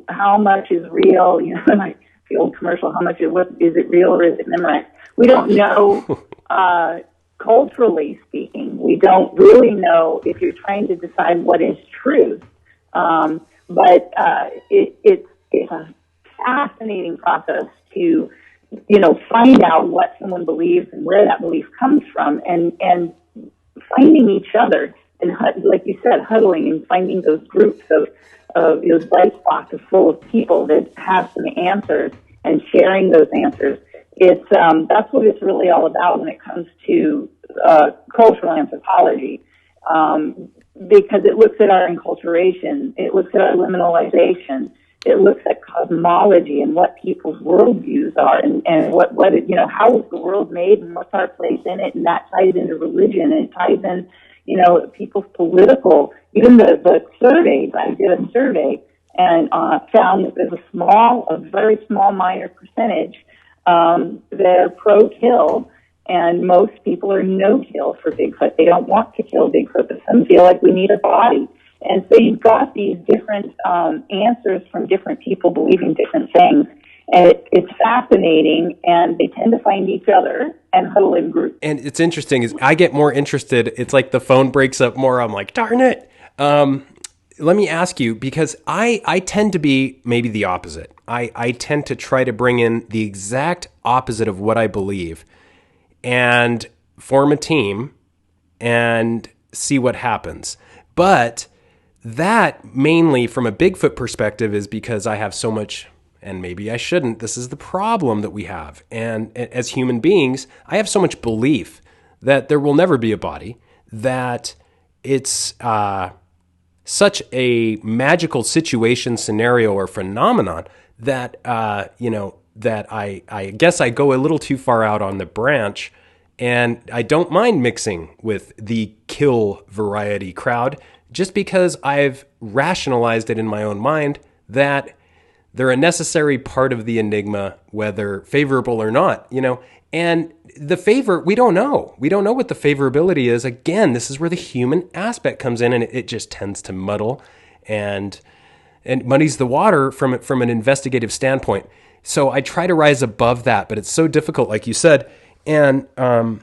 how much is real, like the old commercial, how much is it real or is it memorized? We don't know, culturally speaking. We don't really know if you're trying to decide what is truth. But it's a fascinating process to, find out what someone believes and where that belief comes from, and finding each other, and like you said, huddling and finding those groups of those light boxes full of people that have some answers and sharing those answers. It's that's what it's really all about when it comes to cultural anthropology, because it looks at our enculturation, it looks at our liminalization, it looks at cosmology and what people's worldviews are, and how was the world made and what's our place in it, and that ties into religion, and it ties in, people's political, even the surveys. I did a survey and found that there's a very small minor percentage that are pro-kill, and most people are no-kill for Bigfoot. They don't want to kill Bigfoot, but some feel like we need a body. And so you've got these different answers from different people believing different things. And it's fascinating, and they tend to find each other and huddle in groups. And it's interesting, is I get more interested. It's like the phone breaks up more. I'm like, darn it. Let me ask you, because I tend to be maybe the opposite. I tend to try to bring in the exact opposite of what I believe and form a team and see what happens. But that mainly from a Bigfoot perspective is because I have so much, and maybe I shouldn't, this is the problem that we have. And as human beings, I have so much belief that there will never be a body, that it's such a magical situation, scenario, or phenomenon that, that I guess I go a little too far out on the branch, and I don't mind mixing with the kill variety crowd just because I've rationalized it in my own mind that they're a necessary part of the enigma, whether favorable or not, and the favor, we don't know. We don't know what the favorability is. Again, this is where the human aspect comes in, and it just tends to muddle and muddies the water from an investigative standpoint. So I try to rise above that, but it's so difficult, like you said. And I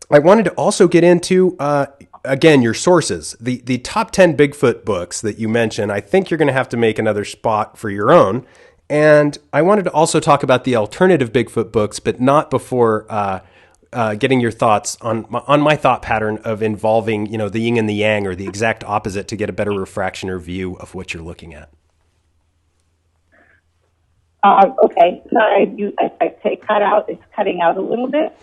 wanted to also get into, again, your sources. The top 10 Bigfoot books that you mentioned, I think you're going to have to make another spot for your own. And I wanted to also talk about the alternative Bigfoot books, but not before getting your thoughts on my thought pattern of involving, the yin and the yang, or the exact opposite, to get a better refraction or view of what you're looking at. Okay. Sorry, I say cut out. It's cutting out a little bit.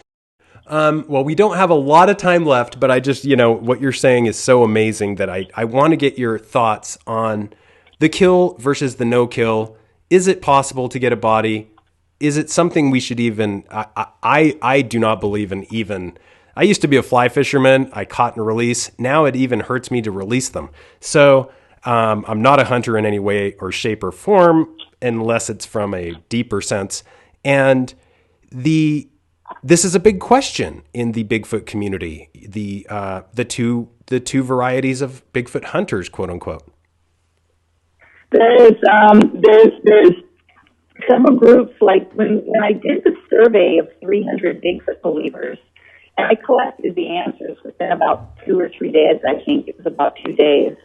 Well, we don't have a lot of time left, but I just, what you're saying is so amazing that I want to get your thoughts on the kill versus the no kill. Is it possible to get a body? Is it something we should even, I do not believe in even, I used to be a fly fisherman. I caught and release. Now it even hurts me to release them. So, I'm not a hunter in any way or shape or form, unless it's from a deeper sense. And this is a big question in the Bigfoot community. The two varieties of Bigfoot hunters, quote unquote. There's some groups, like when I did the survey of 300 Bigfoot believers, and I collected the answers within about 2 or 3 days. I think it was about 2 days.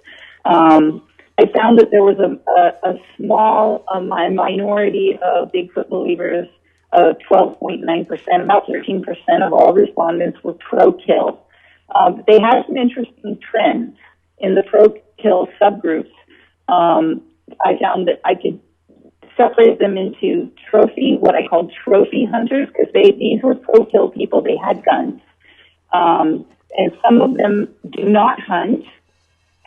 I found that there was a small minority of Bigfoot believers, 12.9%, about 13% of all respondents were pro-kill. They had some interesting trends in the pro-kill subgroups. I found that I could separate them into what I called trophy hunters, because these were pro-kill people. They had guns. And some of them do not hunt,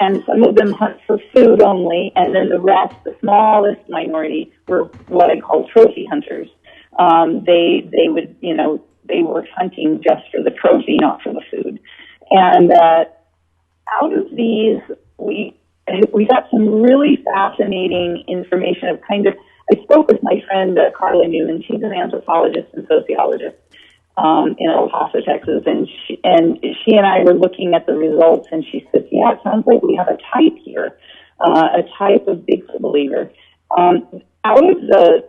and some of them hunt for food only, and then the rest, the smallest minority, were what I call trophy hunters. They would, they were hunting just for the trophy, not for the food. And out of these, we got some really fascinating information of I spoke with my friend Carla Newman. She's an anthropologist and sociologist in El Paso, Texas, and she and I were looking at the results, and she said, "Yeah, it sounds like we have a type here, a type of Bigfoot believer." Out of the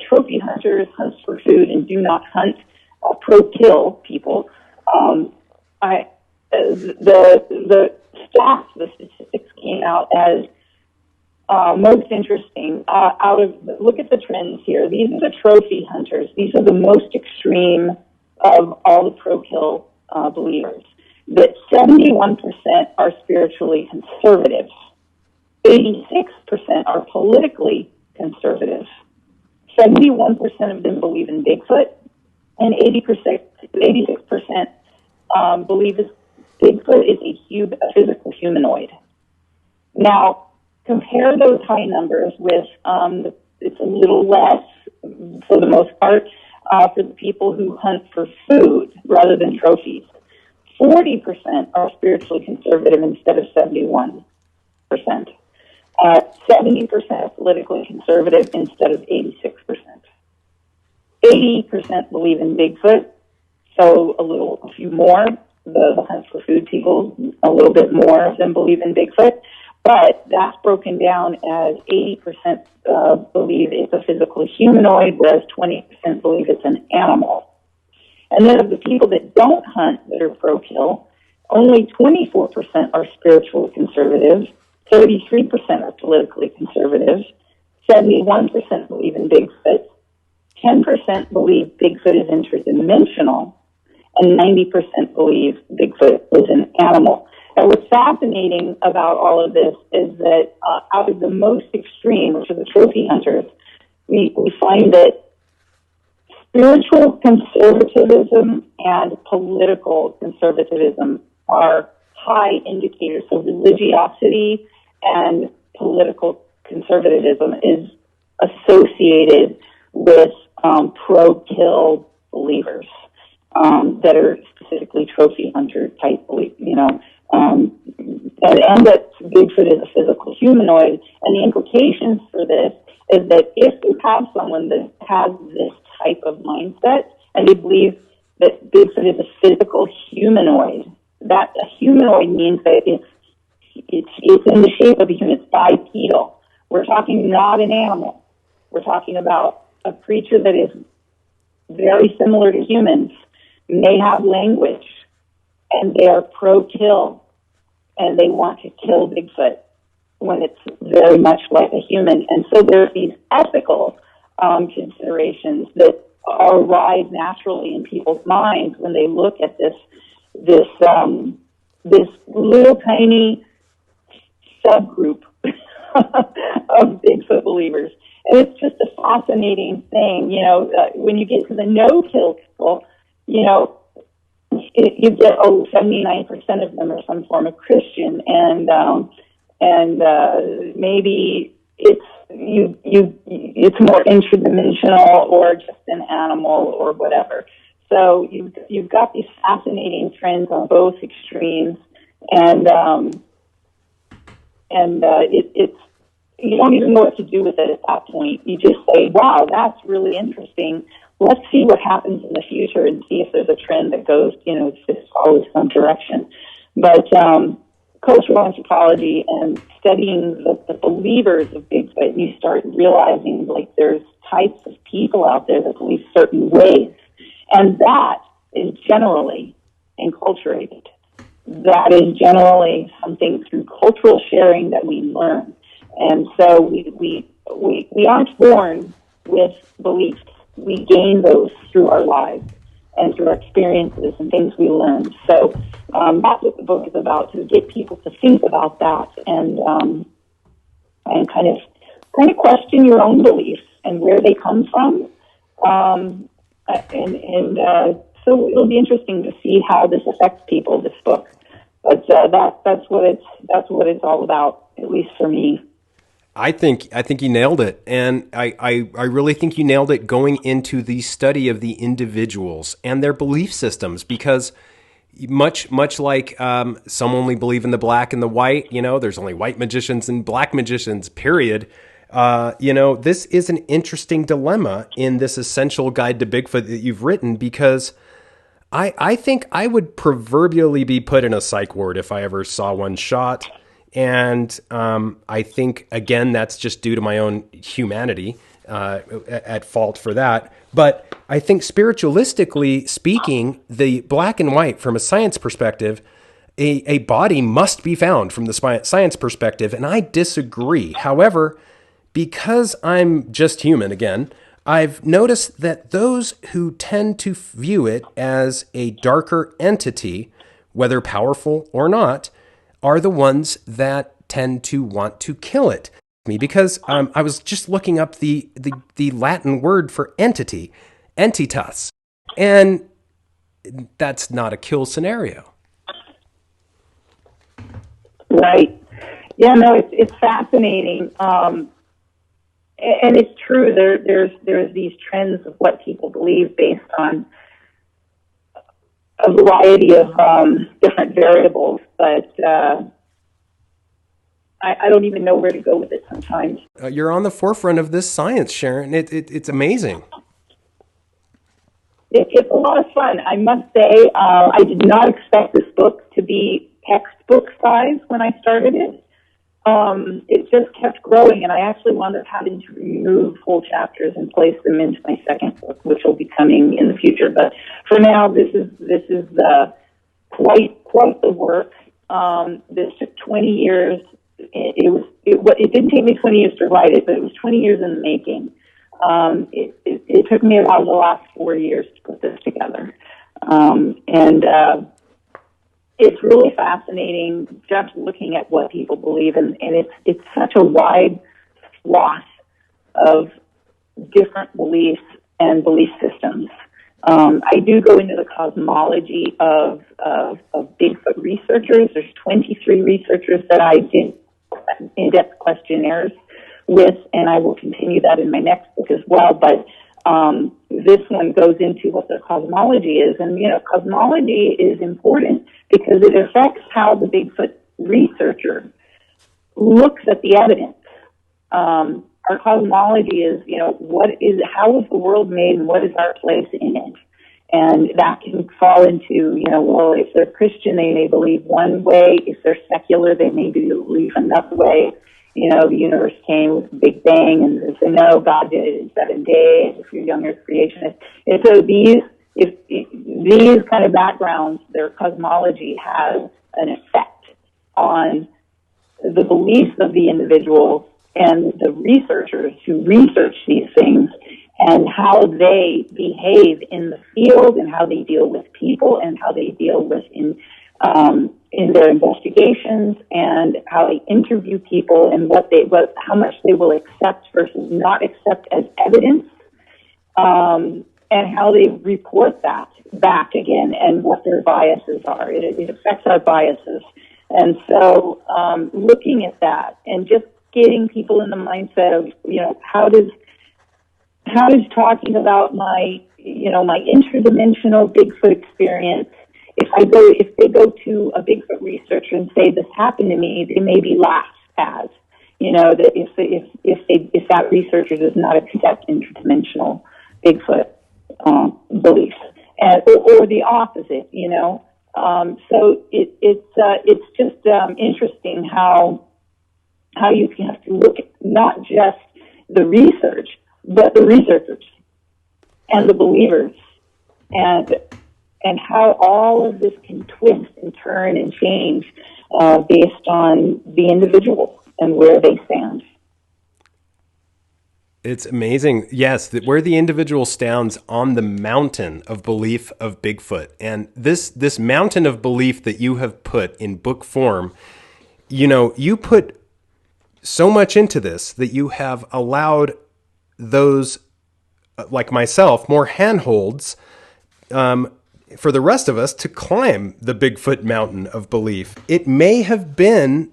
trophy hunters, hunts for food, and do not hunt, pro-kill people, the stats, the statistics came out as most interesting. Look at the trends here. These are the trophy hunters. These are the most extreme of all the pro-kill believers. That 71% are spiritually conservative. 86% are politically conservative. 71% of them believe in Bigfoot, and 86% believe Bigfoot is a physical humanoid. Now, compare those high numbers with it's a little less, for the most part, for the people who hunt for food rather than trophies. 40% are spiritually conservative instead of 71%. 70% politically conservative instead of 86%. 80% believe in Bigfoot, so a few more. The hunt for food people, a little bit more of them believe in Bigfoot, but that's broken down as 80% believe it's a physical humanoid, whereas 20% believe it's an animal. And then of the people that don't hunt, that are pro-kill, only 24% are spiritually conservative, 33% are politically conservative, 71% believe in Bigfoot, 10% believe Bigfoot is interdimensional, and 90% believe Bigfoot is an animal. And what's fascinating about all of this is that out of the most extreme, which are the trophy hunters, we find that spiritual conservatism and political conservatism are high indicators. So religiosity and political conservatism is associated with pro-kill believers that are specifically trophy hunter type, and that Bigfoot is a physical humanoid. And the implications for this is that if you have someone that has this type of mindset and they believe that Bigfoot is a physical humanoid, that a humanoid means that it's in the shape of a human, it's bipedal. We're talking not an animal. We're talking about a creature that is very similar to humans, may have language, and they are pro-kill, and they want to kill Bigfoot when it's very much like a human. And so there's these ethical considerations that arise naturally in people's minds when they look at this little tiny subgroup of Bigfoot believers. And it's just a fascinating thing, when you get to the no-kill people, you get 79% of them are some form of Christian, and maybe it's more interdimensional or just an animal or whatever. So you've got these fascinating trends on both extremes, and it's you don't even know what to do with it at that point. You just say, "Wow, that's really interesting. Let's see what happens in the future and see if there's a trend that goes, just follows some direction." But cultural anthropology and studying the believers of Bigfoot, you start realizing like there's types of people out there that believe certain ways. And that is generally enculturated. That is generally something through cultural sharing that we learn. And so we aren't born with beliefs. We gain those through our lives and through our experiences and things we learn. So that's what the book is about, to get people to think about that and kind of question your own beliefs and where they come from. So it'll be interesting to see how this affects people, this book. But that's what it's all about, at least for me. I think you nailed it, and I really think you nailed it going into the study of the individuals and their belief systems, because much like some only believe in the black and the white, there's only white magicians and black magicians, period. This is an interesting dilemma in this essential guide to Bigfoot that you've written, because I think I would proverbially be put in a psych ward if I ever saw one shot. And I think, again, that's just due to my own humanity, at fault for that. But I think spiritualistically speaking, the black and white, from a science perspective, a body must be found from the science perspective. And I disagree. However, because I'm just human, again, I've noticed that those who tend to view it as a darker entity, whether powerful or not, are the ones that tend to want to kill it. Because I was just looking up the Latin word for entity, entitas, and that's not a kill scenario. Right. Yeah, no, it's fascinating. And it's true. There's these trends of what people believe based on a variety of different variables, but I don't even know where to go with it sometimes. You're on the forefront of this science, Sharon. It's amazing. It's a lot of fun. I must say, I did not expect this book to be textbook size when I started it. It just kept growing, and I actually wound up having to remove whole chapters and place them into my second book, which will be coming in the future. But for now, this is quite the work. This took 20 years. It didn't take me 20 years to write it, but it was 20 years in the making. It took me about the last 4 years to put this together, and it's really fascinating just looking at what people believe, and it's such a wide swath of different beliefs and belief systems. I do go into the cosmology of Bigfoot researchers. There's 23 researchers that I did in-depth questionnaires with, and I will continue that in my next book as well. But this one goes into what the cosmology is, and cosmology is important because it affects how the Bigfoot researcher looks at the evidence. Our cosmology is, how is the world made and what is our place in it? And that can fall into, well, if they're Christian, they may believe one way. If they're secular, they may believe another way. The universe came with a big bang, and they say, no, God did it in 7 days. If you're young earth creationist. And so these kind of backgrounds, their cosmology has an effect on the beliefs of the individuals and the researchers who research these things, and how they behave in the field, and how they deal with people, and how they deal with in their investigations, and how they interview people, and how much they will accept versus not accept as evidence, and how they report that back again, and what their biases are. It affects our biases, and so looking at that and just getting people in the mindset of how does talking about my interdimensional Bigfoot experience. If they go to a Bigfoot researcher and say this happened to me, they may be laughed at. That if that researcher does not accept interdimensional Bigfoot beliefs, or the opposite. So it's just interesting how you have to look at not just the research, but the researchers and the believers, and how all of this can twist and turn and change based on the individual and where they stand. It's amazing. Yes, where the individual stands on the mountain of belief of Bigfoot. And this mountain of belief that you have put in book form, you put so much into this that you have allowed those like myself more handholds for the rest of us to climb the Bigfoot mountain of belief. It may have been,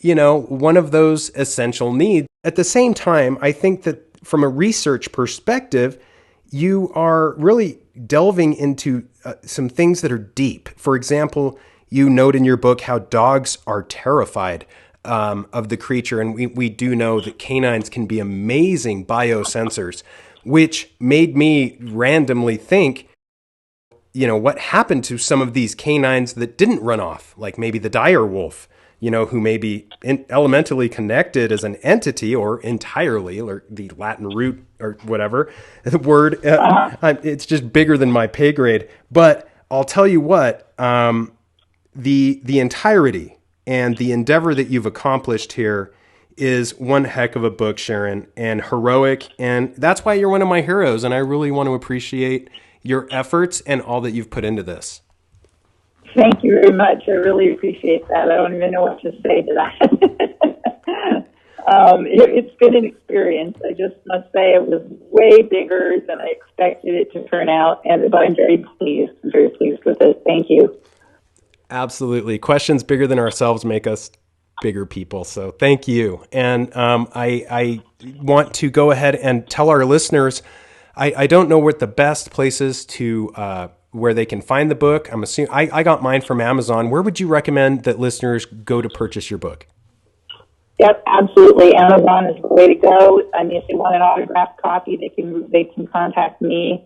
one of those essential needs. At the same time, I think that from a research perspective, you are really delving into some things that are deep. For example, you note in your book how dogs are terrified of the creature. And we do know that canines can be amazing biosensors, which made me randomly think, what happened to some of these canines that didn't run off, like maybe the dire wolf, who may be elementally connected as an entity or entirely, or the Latin root or whatever, the word, it's just bigger than my pay grade. But I'll tell you what, the entirety and the endeavor that you've accomplished here is one heck of a book, Sharon, and heroic. And that's why you're one of my heroes. And I really want to appreciate your efforts and all that you've put into this. Thank you very much. I really appreciate that. I don't even know what to say to that. It's been an experience. I just must say it was way bigger than I expected it to turn out, but I'm very pleased with it. Thank you. Absolutely. Questions bigger than ourselves make us bigger people. So thank you. And I want to go ahead and tell our listeners, I don't know what the best places to where they can find the book. I'm assuming I got mine from Amazon. Where would you recommend that listeners go to purchase your book? Yep, absolutely. Amazon is the way to go. I mean, if they want an autographed copy, they can contact me.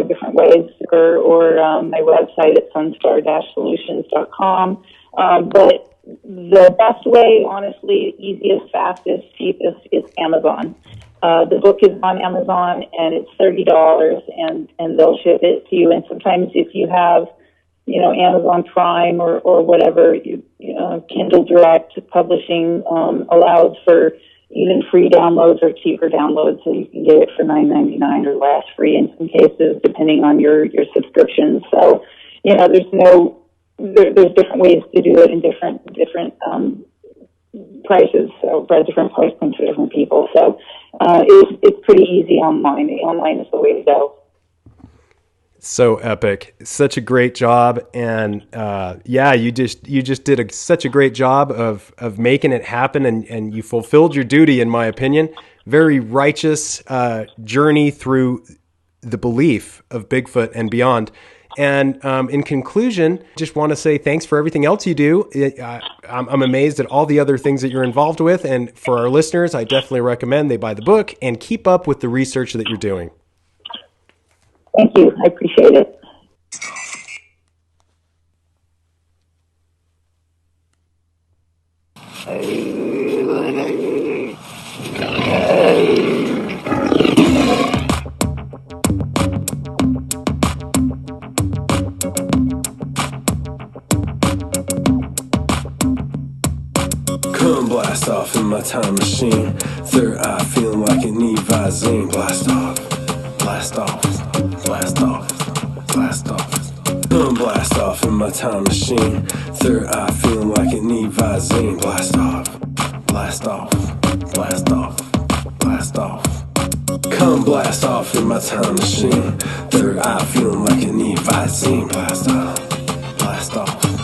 Different ways, or my website at sunstar-solutions.com. But the best way, honestly, easiest, fastest, cheapest is Amazon. The book is on Amazon, and it's $30, and they'll ship it to you. And sometimes if you have, Amazon Prime or whatever, Kindle Direct Publishing allows for even free downloads or cheaper downloads, so you can get it for $9.99 or less, free in some cases, depending on your subscription. So, there's different ways to do it in different prices, so for different price points for different people. So it's pretty easy online. Online is the way to go. So epic. Such a great job. And you just did such a great job of making it happen, and you fulfilled your duty, in my opinion. Very righteous journey through the belief of Bigfoot and beyond. And in conclusion, just want to say thanks for everything else you do. I'm amazed at all the other things that you're involved with. And for our listeners, I definitely recommend they buy the book and keep up with the research that you're doing. Thank you. I appreciate it. Come blast off in my time machine. Third eye feeling like an Visine. Blast off, blast off, blast off, blast off. Come blast off in my time machine. Third eye feeling like an Visine. Blast off, blast off, blast off, blast off. Come blast off in my time machine. Third eye feeling like an Visine. Blast off, blast off.